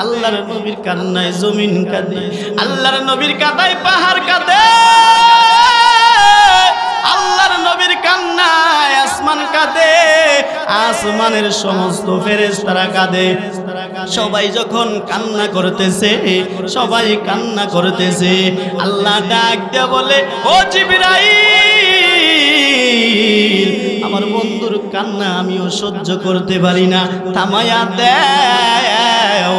আল্লাহর নবীর কান্নায় জমিন কাঁদে, আল্লাহর নবীর কাঁদায় পাহাড় কাঁদে, আল্লাহর নবীর কান্নায় আসমান কাঁদে, আসমানের সমস্ত ফেরেশতারা কাঁদে। সবাই যখন কান্না করতেছে, সবাই কান্না করতেছে, আল্লাহ ডাক দিয়ে বলে, ও জিবরাইল আমার বন্ধুর কান্না আমিও সহ্য করতে পারি না, থামায়া দাও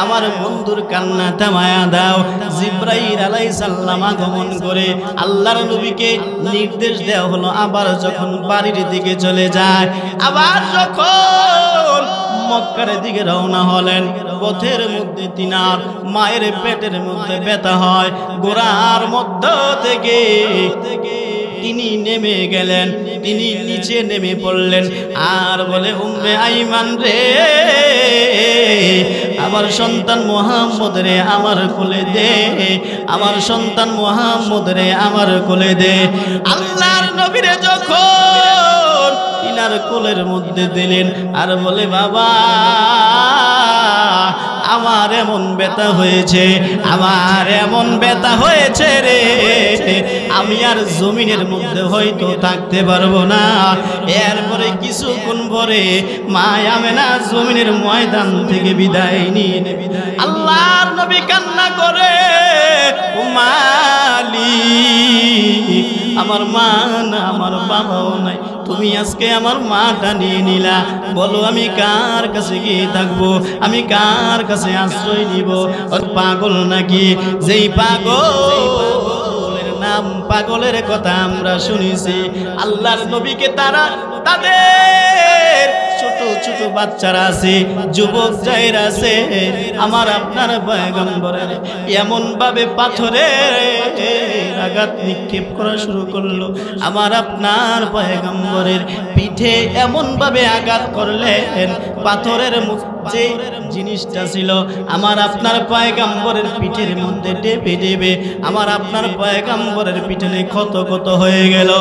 আমার বন্ধুর কান্না থামায়া দাও। জিবরাইল আলাইহিস সালাম আগমন করে আল্লাহর নবীকে নির্দেশ দেওয়া হলো, আবার যখন বাড়ির দিকে চলে যায়, আবার যখন মক্কার দিকে রওনা হলেন, পথের মধ্যে তিনার মায়ের পেটের মধ্যে ব্যথা হয়, গোড়ার মধ্য থেকে তিনি নেমে গেলেন, তিনি নিচে নেমে পড়লেন, আর বলে উম্মে আইমান রে আমার সন্তান মুহাম্মদ রে আমার কোলে দে, আমার সন্তান মুহাম্মদ রে আমার কোলে দে। আল্লাহর নবীরে যখন তিনার কোলের মধ্যে দিলেন, আর বলে বাবা আমার এমন ব্যথা হয়েছে, আমার এমন ব্যথা হয়েছে রে, আমি আর জমিনের মধ্যে হয়তো থাকতে পারবো না। এরপরে কিছুক্ষণ পরে মা আমেনা জমিনের ময়দান থেকে বিদায় নিয়ে নেবে। আল্লাহর নবী কান্না করে, ও মালিক আমার মা না আমার বাবাও নাই, তুমি আজকে আমার মাটা নিয়ে নিলা, বলো আমি কার কাছে গিয়ে থাকবো, আমি কার কাছে আশ্রয় নিব? পাগল নাকি? যেই পাগলের নাম, পাগলের কথা আমরা শুনেছি, আল্লাহর নবীকে তারা তাদের ছোট ছোট বাচ্চারা আছে, যুবক যায়েরা আছে, আমার আপনার পয়গম্বরের এমন ভাবে পাথরের আঘাত নিক্ষেপ করা শুরু করলো, আমার আপনার পয়গম্বরের পিঠে এমন ভাবে আঘাত করলেন, পাথরের যে জিনিসটা ছিল আমার আপনার পয়গম্বরের পিঠের মধ্যে টেপে দেবে, আমার আপনার পয়গম্বরের পিঠে ক্ষত ক্ষত হয়ে গেল।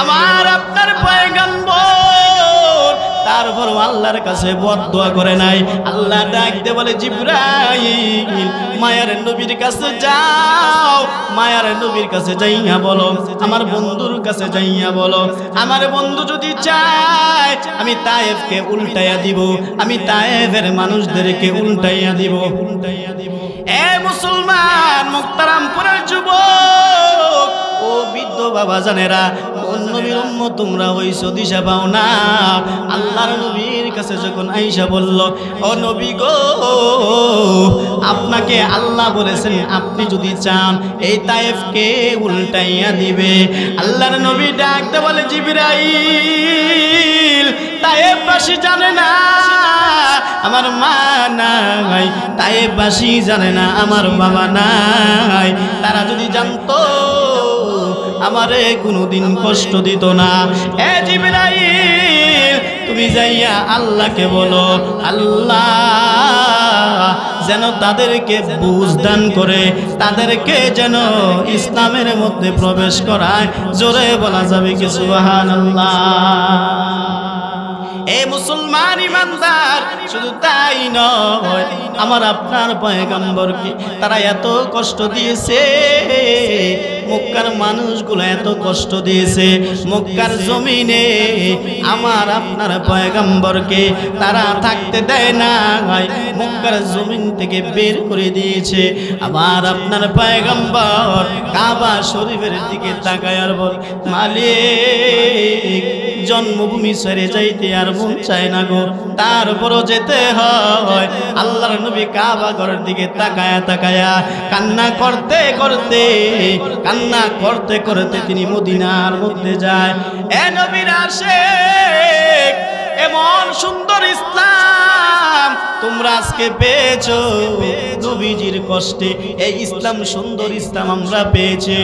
আমার আপনার পয়গম্বর তারপর আল্লাহর কাছে বদদোয়া করে নাই। আল্লাহ ডাক দিয়ে বলে, জিবরাইল মায়ার নবীর কাছে যাও, মায়ার নবীর কাছে যাইয়া বলো, আমার বন্ধুর কাছে যাইয়া বলো, আমার বন্ধু যদি চায় আমি তায়েফকে উল্টাইয়া দিব, আমি তায়েফের মানুষদেরকে উল্টাইয়া দিব। এ মুসলমান মুহতারামপুরের যুবক, ও বৃদ্ধ বাবা জানেরা, কোন নবীর উম্মত তোমরা হইছো দিশা পাও না। আল্লাহর নবীর কাছে যখন আয়েশা বলল, ও নবী গো, আপনাকে আল্লাহ বলেছেন আপনি যদি চান এই তায়েফকে উল্টাইয়া দিবে। আল্লাহর নবী ডাকতে বলে, জিবরাইল, তায়েফবাসী জানে না আমার মা নাই, তায়েফবাসী জানে না আমার বাবা নাই, তারা যদি জানতো আমারে কোনোদিন কষ্ট দিত না। এ জিবরাইল, তুমি যাইয়া আল্লাহকে বলো, আল্লাহ যেন তাদেরকে বুঝ দান করে, তাদেরকে যেন ইসলামের মধ্যে প্রবেশ করায়। জোরে বলা যাবে কি সুবহানাল্লাহ? এ মুসলমান ইমানদার, শুধু তাই নয়, আমার আপনার পয়গম্বরকে তারা এত কষ্ট দিয়েছে, মক্কার মানুষগুলো এত কষ্ট দিয়েছে, মক্কার জমিনে আমার আপনার পয়গম্বরকে তারা থাকতে দেয় না, মক্কার জমিন থেকে বের করে দিয়েছে। আবার আপনার পয়গম্বর কাবা শরীফের দিকে তাকায় আর বল, মালিক জন্মভূমি ছেড়ে যাইতে আর মন চায় না গো, তারপরও যেতে হয়। আল্লাহর নবী কাবা ঘরের দিকে তাকায়া তাকায়া কান্না করতে করতে তিনি মদিনার মধ্যে যায়। এ নবীর আশিক, এমন সুন্দর ইসলাম তোমরা আজকে পেয়েছো, নবীজির কষ্টে এই ইসলাম, সুন্দর ইসলাম আমরা পেয়েছি।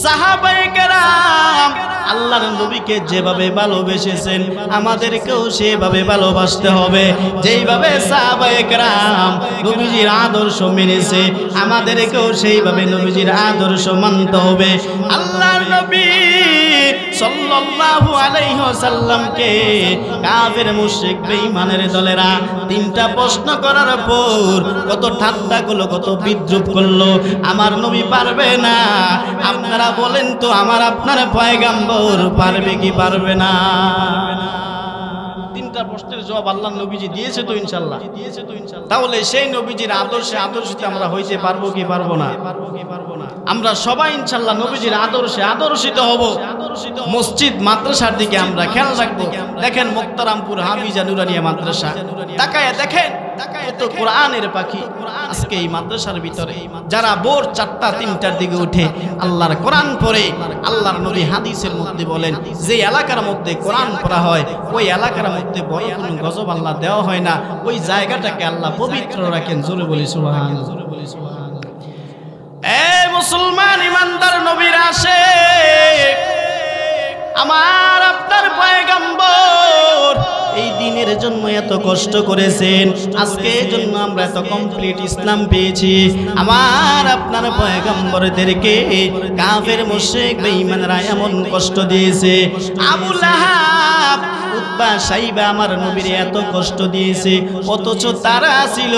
সাহাবায়ে কেরাম আল্লাহর নবীকে যেভাবে ভালোবেসেছেন, আমাদেরকেও সেভাবে ভালোবাসতে হবে। যেইভাবে সাহাবায়ে কেরাম নবীজির আদর্শ মেনেছে, আমাদেরকেও সেইভাবে নবীজির আদর্শ মানতে হবে। আল্লাহর নবী সাল্লাল্লাহু আলাইহি ওয়াসাল্লামকে কাফের মুশরিক বেঈমানের দলেরা তিনটা প্রশ্ন করার পর কত ঠাট্টা করলো, কত বিদ্রুপ করলো। আমার নবী পারবে না, আপনারা বলেন তো আমার আপনার পয়গম্বর পারবে কি পারবে না? তিনটা প্রশ্নের জবাব আল্লাহর নবীজি দিয়েছে তো ইনশাআল্লাহ। তাহলে সেই নবীজির আদর্শে আদর্শিত আমরা হইতে পারবো কি পারবো না? আমরা সবাই ইনশাআল্লাহ নবীজির আদর্শে আদর্শিত হব। মসজিদ মাদ্রাসার দিকে আমরা খেয়াল রাখবো। দেখেন মুক্তারামপুর হাফিজা নুরানিয়া মাদ্রাসা, তাকায় দেখেন কত কোরআনের পাখি আজকে এই মাদ্রাসার ভিতরে, যারা ভোর 4টা 3টার দিকে উঠে আল্লাহর কোরআন পড়ে। আল্লাহর নবী হাদিসের মধ্যে বলেন, যে এলাকার মধ্যে কোরআন পড়া হয় ওই এলাকার মধ্যে বড় কোনো গজব আল্লাহ দেওয়া হয় না, ওই জায়গাটাকে আল্লাহ পবিত্র রাখেন। জোরে বলি সুবহানাল্লাহ। এ মুসলমান ইমানদার নবীর আশিক, আমার আপনার পয়গম্বর এই দিনের জন্য এত কষ্ট করেছেন, আজকে এই জন্য আমরা এত কমপ্লিট ইসলাম পেয়েছি। আমার আপনার পয়গম্বরদেরকে কাফের মুশরিক বেঈমানরা এমন কষ্ট দিয়েছে। আবু লাহাব, উতবা, সাইবা আমার নবীর এত কষ্ট দিয়েছে, অথচ তারা ছিল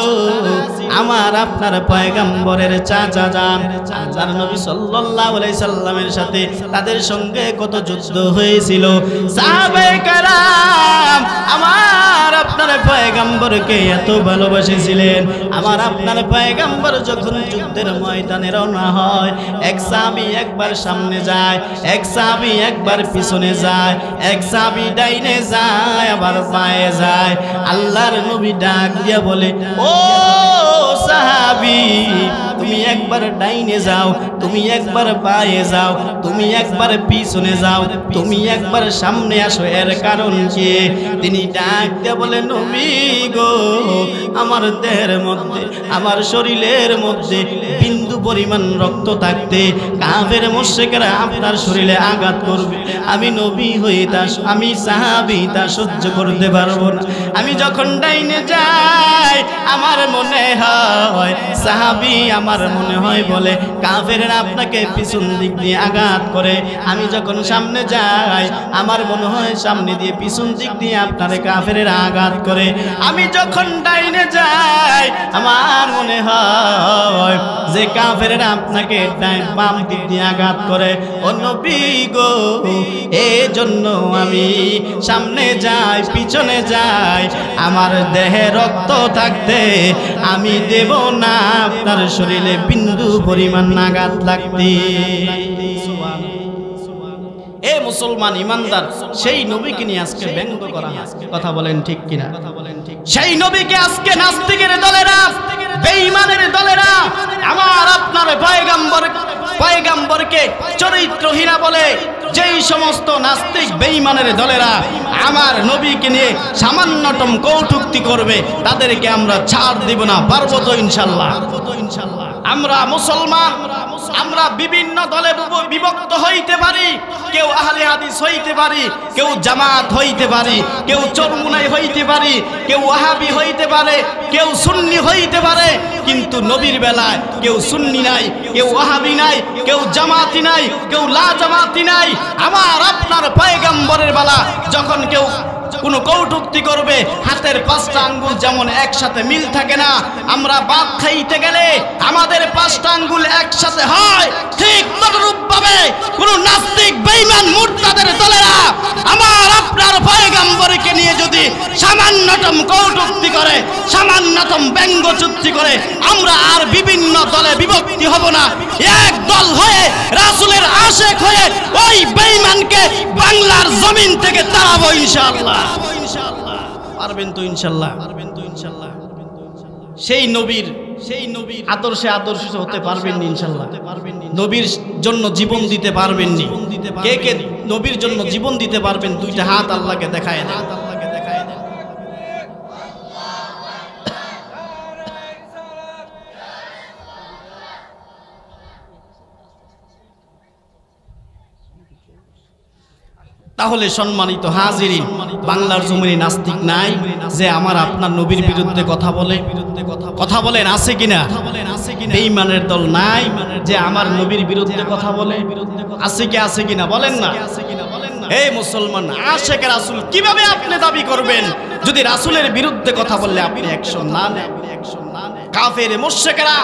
আমার আপনার পয়গম্বরের চাচা যান। আল্লাহর নবী সাল্লাল্লাহু আলাইহি সাল্লামের সাথে তাদের সঙ্গে কত যুদ্ধ হয়েছিল। সাহাবায়ে কেরাম আমার আপনার পয়গম্বরকে এত ভালোবাসেছিলেন। আমার আপনার পয়গম্বর যখন যুদ্ধের ময়দানে রওনা হয়, এক সাহাবী একবার সামনে যায়, এক সাহাবী একবার পিছনে যায়, এক সাহাবী ডাইনে যায় আবার বাঁয়ে যায়। আল্লাহর নবী ডাক দিয়া বলে, ও সাহাবী, তুমি একবার ডাইনে যাও, তুমি একবার বাঁয়ে যাও, তুমি একবার পিছনে যাও, তুমি একবার সামনে আসো। এর কারণ কি? তিনি ডাক দিয়ে বলে, নবী গো, আমার দেহের মধ্যে, আমার শরীরের মধ্যে বিন্দু পরিমাণ রক্ত থাকতে কাফের মুশরিকরা আপনার শরীরে আঘাত করবে, আমি নবী হয়ে তা, আমি সাহাবী তা সহ্য করতে পারবো না। আমি যখন ডাইনে যাই আমার মনে হয় সাহাবী, আমার মনে হয় বলে কাফেররা আপনাকে পিছন দিক দিয়ে আঘাত করে। আমি যখন সামনে যাই আমার মনে হয় সামনে দিয়ে পিছন দিক দিয়ে আপনারে কাফেররা আঘাত করে। আমি যখন ডাইনে যাই আমার মনে হয় যে কাফেররা আপনাকে বাম দিক দিয়ে আঘাত করে। ও নবী গো, এই জন্য আমি সামনে যাই পিছনে যাই, আমার দেহে রক্ত থাকতে আমি দেব না আপনার শরীরে বিন্দু পরিমাণ আঘাত লাগতে। এ মুসলমান ইমানদার, সেই নবীকে নিয়ে আজকে ব্যঙ্গ করা হয়। কথা বলেন ঠিক কিনা? সেই নবীকে আজকে নাস্তিকের দলেরা, বেঈমানের দলেরা আমার আপনার পয়গম্বরকে চরিত্রহীনা বলে, যেই সমস্ত নাস্তিক বেঈমানের দলেরা আমার নবীকে নিয়ে সামান্যতম কটূক্তি করবে, তাদেরকে আমরা ছাড় দিব না। পারবো তো ইনশাআল্লাহ? আমরা মুসলমান, আমরা বিভিন্ন দলে বিভক্ত হইতে পারি। কেউ আহলে হাদিস হইতে পারি, কেউ জামাত হইতে পারি, কেউ চরমুনাই হইতে পারি, কেউ ওয়াহাবি হইতে পারে, কেউ সুন্নি হইতে পারে, কিন্তু নবীর বেলায় কেউ সুন্নি নাই, কেউ ওয়াহাবি নাই, কেউ জামাতি নাই, কেউ লা জামাতি নাই। আমার আপনার পয়গম্বরের বেলা যখন কেউ কোনো কটূক্তি করবে, হাতের 5টা আঙ্গুল যেমন একসাথে মিল থাকে না, আমরা ভাত খাইতে গেলে আমাদের 5টা আঙ্গুল একসাথে হয়, ঠিক তদ্রূপভাবে কোন নাস্তিক বেঈমান মুরতাদের দলেরা আমার আপনার পয়গম্বরকে নিয়ে যদি সামান্যতম কটূক্তি করে, সামান্যতম ব্যঙ্গচুক্তি করে, আমরা আর বিভিন্ন দলে বিভক্তি হব না। এক দল হয়ে রাসূলের আশিক হয়ে ওই বেঈমানকে বাংলার জমিন থেকে তাড়াবো ইনশাআল্লাহ। পারবেন তো ইনশাআল্লাহ? সেই নবীর আদর্শে আদর্শিত হতে পারবেন ইনশাআল্লাহ? নবীর জন্য জীবন দিতে পারবেন? কে কে নবীর জন্য জীবন দিতে পারবেন? 2টা হাত আল্লাহকে দেখায় দেন। তাহলে সম্মানিত হাজিরিন, বাংলার জমিনে নাস্তিক নাই যে আমার আপনার নবীর বিরুদ্ধে কথা বলে? কথা বলেন আছে কিনা? বেঈমানের দল নাই যে আমার নবীর বিরুদ্ধে কথা বলে? আছে কি? আছে কিনা বলেন না? এই মুসলমান, আশিক রাসূল কিভাবে আপনি দাবি করবেন যদি রাসূলের বিরুদ্ধে কথা বললে আপনি অ্যাকশন না নেন? কাফের মুশরিকরা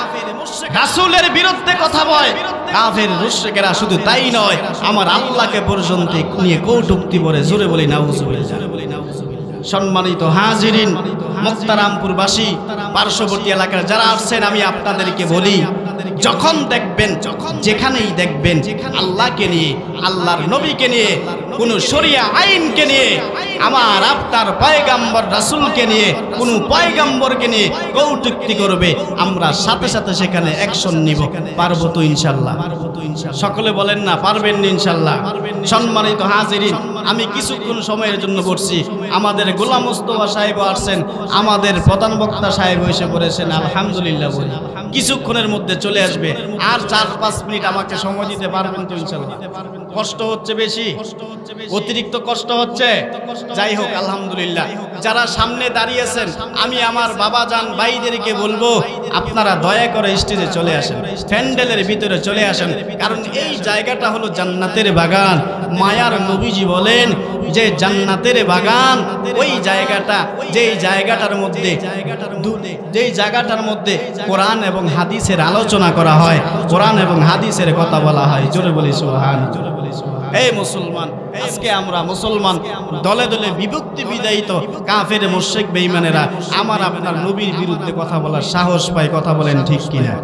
রাসূলের বিরুদ্ধে কথা বলে, কাফের মুশরিকরা শুধু তাই নয়, আমার আল্লাহকে পর্যন্ত নিয়ে কটূক্তি করে। জোরে বলি নাউজুবিল্লাহ। সম্মানিত হাজিরিন, মুক্তারামপুর বাসী, পার্শ্ববর্তী এলাকার যারা আসছেন, আমি আপনাদেরকে বলি, যখন দেখবেন, যেখানেই দেখবেন আল্লাহকে নিয়ে, আল্লাহর নবীকে নিয়ে, কোন শরিয়া আইনকে নিয়ে, আমার আপনার পয়গম্বর রাসূলকে নিয়ে, কোন পয়গম্বরকে নিয়ে কটূক্তি করবে, আমরা সাথে সাথে সেখানে অ্যাকশন নিব। পারবো তো ইনশাআল্লাহ? সকলে বলেন না পারবেন ইনশাআল্লাহ? সম্মানিত হাজিরিন, আমি কিছুক্ষণ সময়ের জন্য বলছি, আমাদের গোলাম মোস্তফা সাহেব আসছেন, আমাদের প্রধান বক্তা সাহেব এসে পড়েছেন, আলহামদুলিল্লাহ বলি। কিছুক্ষণের মধ্যে চলে আসবে, আর 4-5 মিনিট আমাকে সময় দিতে পারবেন তো ইনশাআল্লাহ? কষ্ট হচ্ছে বেশি, অতিরিক্ত কষ্ট হচ্ছে? যাই হোক, আলহামদুলিল্লাহ। যারা সামনে দাঁড়িয়েছেন, আমি আমার বাবাজান ভাইদেরকে বলবো, আপনারা দয়া করে স্টেজে চলে আসেন, প্যান্ডেলের ভিতরে চলে আসেন, কারণ এই জায়গাটা হলো জান্নাতের বাগান। মায়ার নবীজি বলেন যে জান্নাতের বাগান ওই জায়গাটা, যেই জায়গাটার মধ্যে কোরআন এবং হাদিসের আলোচনা করা হয়, কোরআন এবং হাদিসের কথা বলা হয়। জোরে বলি সুবহানাল্লাহ। এই মুসলমান, আজকে আমরা মুসলমান দলে দলে বিভক্তি বিদায়িত কাফের মুশরিক বেঈমানেরা আমার আপনার নবীর বিরুদ্ধে কথা বলার সাহস পায়। কথা বলেন ঠিক কিনা?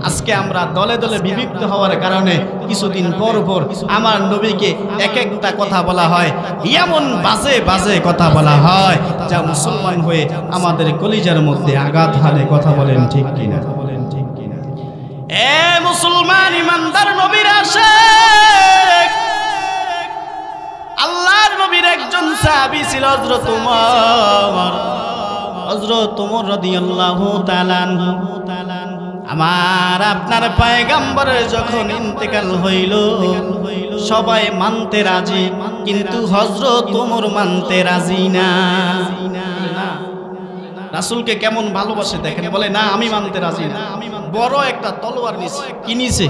আজকে আমরা দলে দলে বিভক্ত হওয়ার কারণে কিছুদিন পর পর আমার নবীকে এক একটা কথা বলা হয়, এমন বাজে বাজে কথা বলা হয় যা মুসলমান হয়ে আমাদের কলিজার মধ্যে আঘাত হানে। কথা বলেন ঠিক কিনা? এ মুসলমান ইমানদার নবীর আশিক, আল্লাহর নবীর একজন সাহাবী ছিল হযরত ওমর রাদিয়াল্লাহু তাআলা আনহু। আমার আপনার পয়গম্বরের যখন ইন্তেকাল হইল, সবাই মানতে রাজি, কিন্তু হযরত ওমর মানতে রাজি না। রাসূলকে কেমন ভালোবাসে দেখেন, বলে না আমি মানতে রাজি না। বড় একটা তলোয়ার নিছে, কি নিছে?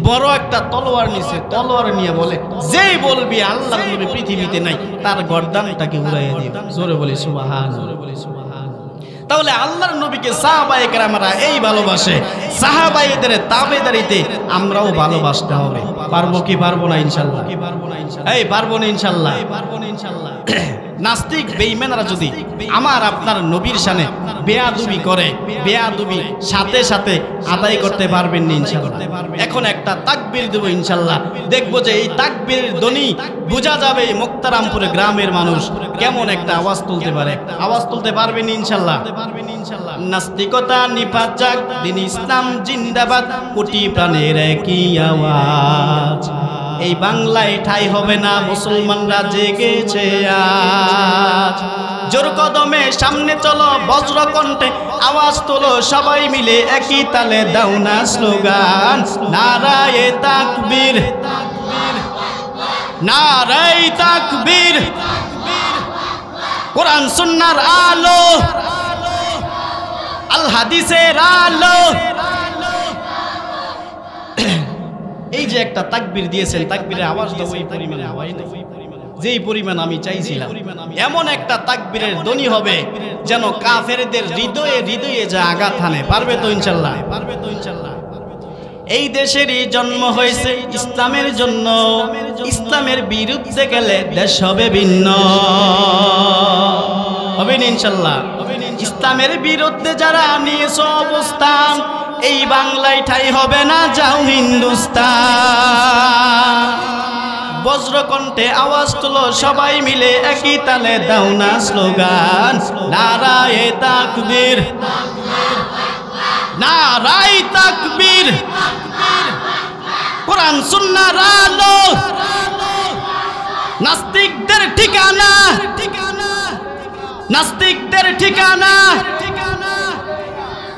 বড় একটা তলোয়ার নিছে, তলোয়ার নিয়ে বলে, যেই বলবি আল্লাহর নবী পৃথিবীতে নাই, তার গর্দানটাকে উড়াইয়া দিও। জোরে বলি সুবহানাল্লাহ। তাহলে আল্লাহর নবীকে সাহাবায়ে কেরামরা এই ভালোবাসে, সাহাবাইদের তাবেদারিতে আমরাও ভালোবাসতে হবে। পারবো কি পারবো না? ইনশাআল্লাহ। এই পারবো না ইনশাআল্লাহ। নাস্তিক বেঈমানরা যদি আমার আপনার নবীর শানে বেয়াদবি করে, বেয়াদবি সাথে সাথে আদায় করতে পারবেন না ইনশাআল্লাহ। এখন একটা তাকবীর দেব ইনশাআল্লাহ, দেখবো যে এই তাকবীরের ধ্বনি বোঝা যাবে মুক্তারামপুরে গ্রামের মানুষ কেমন একটা আওয়াজ তুলতে পারে। আওয়াজ তুলতে পারবেন ইনশাআল্লাহ। নাস্তিকতা নিপাত যাক, দিন ইসলাম জিন্দাবাদ, কোটি প্রাণের একই আওয়াজ। এই বাংলায় ঠাই হবে না, মুসলমানরা জেগেছে আজ। জোর কদমে সামনে চলো, বজ্র কণ্ঠে আওয়াজ তোলো, সবাই মিলে একই তালে দাও না স্লোগান, নারায়ে তাকবীর, নারায়ে তাকবীর। কোরআন সুন্নাহর আলো, আল হাদিসের আলো। এই যে একটা তাকবীর দিয়েছেন, তাকবীরের আওয়াজটা ওই পরিমাণে হয় না যেই পরিমাণ আমি চাইছিলাম। এমন একটা তাকবীরের ধ্বনি হবে যেন কাফেরদের হৃদয়ে হৃদয়ে যা আঘাত হানে। পারবে তো ইনশাআল্লাহ? পারবে তো ইনশাআল্লাহ। এই দেশেরই জন্ম হয়েছে ইসলামের জন্য, ইসলামের বিরুদ্ধে গেলে দেশ হবে ভিন্ন। হবে না ইনশাআল্লাহ? ইসলামের বিরুদ্ধে যারা নিয়েছে অবস্থান, এই বাংলায় ঠাই হবে না, যাও হিন্দুস্তান। বজ্রকণ্ঠে আওয়াজ তুলো, সবাই মিলে একই তালে দাও না স্লোগান, নারায়ে তাকবীর, নারায়ে তাকবীর। কোরআন সুন্নাহর আলো, নাস্তিকদের ঠিকানা, নাস্তিকদের ঠিকানা,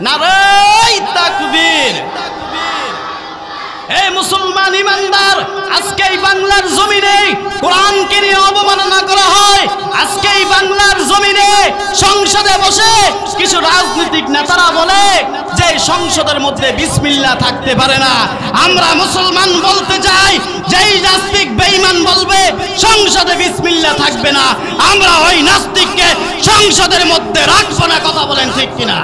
নারায়ে তাকবীর। এই মুসলমান ইমানদার, আজকে এই বাংলার জমিনে কোরআনকে নিয়ে অবমাননা করা হয়। আজকে এই বাংলার জমিনে সংসদে বসে কিছু রাজনৈতিক নেতারা বলে যে সংসদের মধ্যে বিসমিল্লাহ থাকতে পারে না। আমরা মুসলমান বলতে চাই, যেই নাস্তিক বেঈমান বলবে সংসদে বিসমিল্লাহ থাকবে না, আমরা ওই নাস্তিককে সংসদের মধ্যে রাখবো না। কথা বলেন ঠিক কিনা?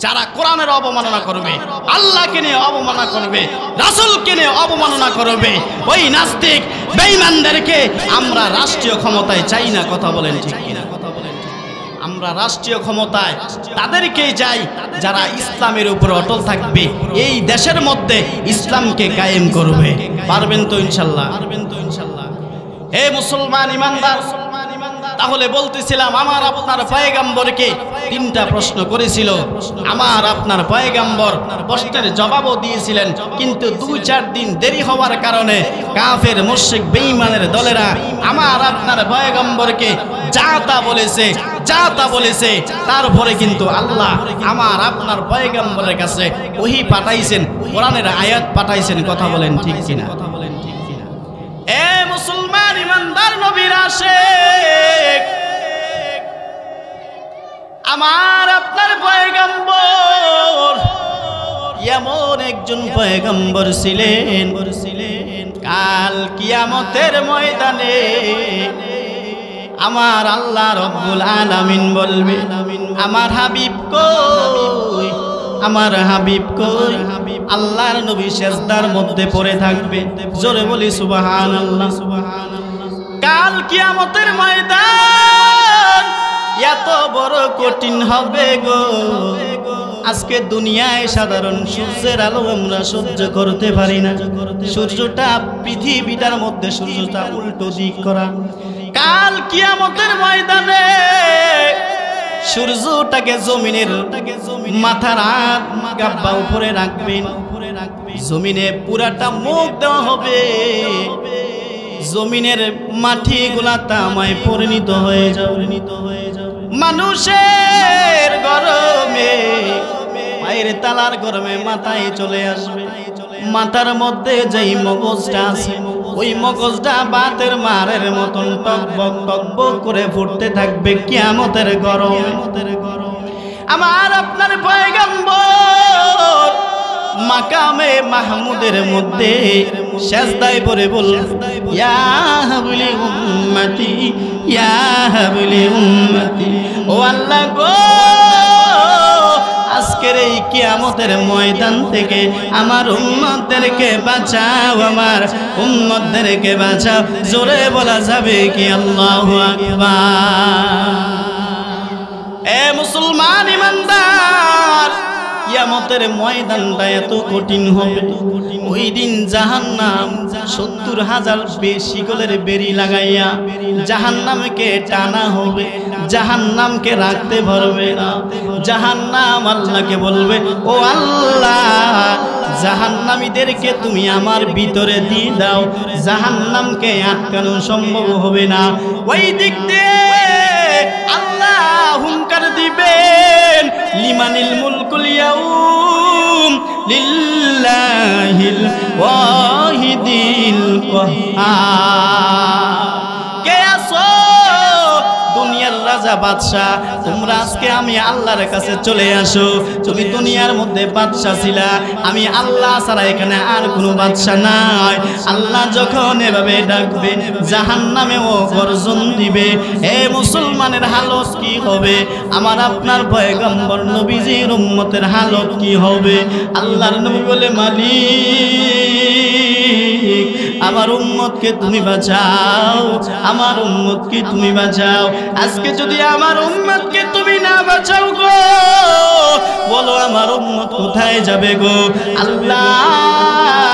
যারা কোরআনের অবমাননা করবে, আল্লাহকে নিয়ে অবমাননা করবে, রাসূলকে নিয়ে অবমাননা করবে, ওই নাস্তিক বেঈমানদেরকে আমরা রাষ্ট্রীয় ক্ষমতায় চাই না। কথা বলেন ঠিক কিনা? আমরা রাষ্ট্রীয় ক্ষমতায় তাদেরকেই চাই যারা ইসলামের উপর অটল থাকবে, এই দেশের মধ্যে ইসলামকে কায়েম করবে। পারবেন তো ইনশাআল্লাহ? পারবেন তো ইনশাআল্লাহ। হে মুসলমান ইমানদার, তাহলে বলতেছিলাম আমার আপনার পয়গম্বরকে তিনটা প্রশ্ন করেছিল। আমার আপনার পয়গম্বর প্রশ্নের জবাবও দিয়েছিলেন, কিন্তু 2-4 দিন দেরি হওয়ার কারণে কাফের মুশরিক বেঈমানের দলেরা আমার আপনার পয়গম্বরকে যা তা বলেছে, যা তা বলেছে। তারপরে কিন্তু আল্লাহ আমার আপনার পয়গম্বরের কাছে ওহী পাঠাইছেন, কোরআনের আয়াত পাঠাইছেন। কথা বলেন ঠিক কিনা? এ মুসলমান ইমানদার নবীর আশিক, আমার আপনার পয়গম্বর এমন একজন পয়গম্বর ছিলেন, কাল কিয়ামতের ময়দানে আমার আল্লাহ রব্বুল আলামিন বলবে, আমার হাবিব কই, আমার হাবিব কই? আল্লাহর নবী সিজদার মধ্যে পড়ে থাকবে। জোরে বলি সুবহানাল্লাহ। কাল কিয়ামতের ময়দান এত বড় কঠিন হবে গো, আজকে দুনিয়ায় সাধারণ সূর্যের আলো আমরা সহ্য করতে পারি না। সূর্যটা পৃথিবীটার মধ্যে সূর্যটা উল্টো দিক করা। কাল কিয়ামতের ময়দানে সূর্যটাকে জমিনের মাথার গাব্বা উপরে রাখবেন, জমিনে পুরাটা মুখ দেওয়া হবে, জমিনের মাটিগুলা তামায় পরিণত হয়ে যাবে। মানুষের গরমে, পায়ের তালার গরমে মাথায় চলে আসবে। মাথার মধ্যে যেই মগজটা আছে, ওই মগজটা বাতের মারের মতন টকবক টকবক করে ফুটতে থাকবে কিয়ামতের গরমে। আমার আপনার পয়গম্বর মাকামে মাহমুদের মধ্যে সেজদায় পড়ে বলল, ইয়া হাবলি উম্মতি, ইয়া হাবলি উম্মতি। ও আল্লাহ গো, এই কিয়ামতের ময়দান থেকে আমার উম্মতদেরকে বাঁচাও, আমার উম্মতদেরকে বাঁচাও। জোরে বলা যাবে কি আল্লাহু আকবার। এ মুসলমান ইমানদার, কিয়ামতের ময়দানটা এত কঠিন হবে, ওই দিন জাহান্নাম 70,000 শিকলের বেড়ি লাগাইয়া জাহান্নামকে টানা হবে, জাহান্নামকে রাখতে পারবে না। জাহান্নাম আল্লাহকে বলবে, ও আল্লাহ, জাহান্নামীদেরকে তুমি আমার ভিতরে দিয়ে দাও, জাহান্নামকে আটকানো সম্ভব হবে না। ওই দিক দিয়ে আল্লাহ হুঙ্কার দিবেন, লিমানিল মুলকুল ইয়াউম লিল্লাহিল ওয়াহিদিল কাহ্হার। কে আছো দুনিয়ার রাজা বাদশা, তোমরা আজকে আমি আল্লাহর কাছে চলে আসো। তুমি দুনিয়ার মধ্যে বাদশা ছিলা, আমি আল্লাহ ছাড়া এখানে আর কোনো বাদশা নাই। আল্লাহ যখন এভাবে ডাকবে, জাহান্নামেও গর্জন দিবে। হে মুসলমানের হালত কি হবে? আমার আপনার পয়গম্বর নবীজির উম্মতের হালত কি হবে? আল্লাহর নবী বলে, মালিক, আমার উম্মতকে তুমি বাঁচাও, আমার উম্মতকে তুমি বাঁচাও। আজকে যদি আমার উম্মতকে তুমি না বাঁচাও গো, বলো আমার উম্মত কোথায় যাবে গো? আল্লাহ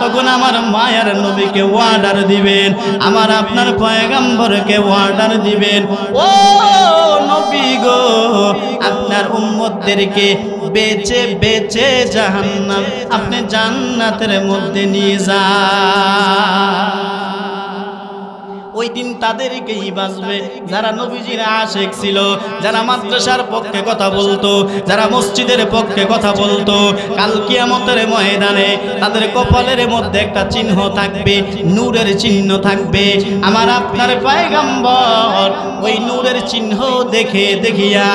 তখন আমার মায়ার নবীকে অর্ডার দিবেন, আমার আপনার পয়গম্বরকে অর্ডার দিবেন, ও নবী গো, আপনার উম্মতদেরকে বেচে বেচে জাহান্নাম আপনি জান্নাতের মধ্যে নিয়ে যান। ওই দিন তাদেরকেই বাঁচবে যারা নবীজির আশিক ছিল, যারা মাদ্রাসার পক্ষে কথা বলতো, যারা মসজিদের পক্ষে কথা বলতো। কাল কিয়ামতের ময়দানে তাদের কপালের মধ্যে একটা চিহ্ন থাকবে, নূরের চিহ্ন থাকবে। আমার আপনার পয়গম্বর ওই নূরের চিহ্ন দেখে দেখিয়া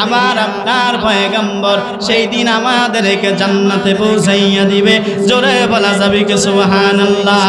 আমার আপনার পয়গম্বর সেই দিন আমাদেরকে জান্নাতে পৌঁছাইয়া দিবে। জোরে বলা যাবে কি সুবহানাল্লাহ।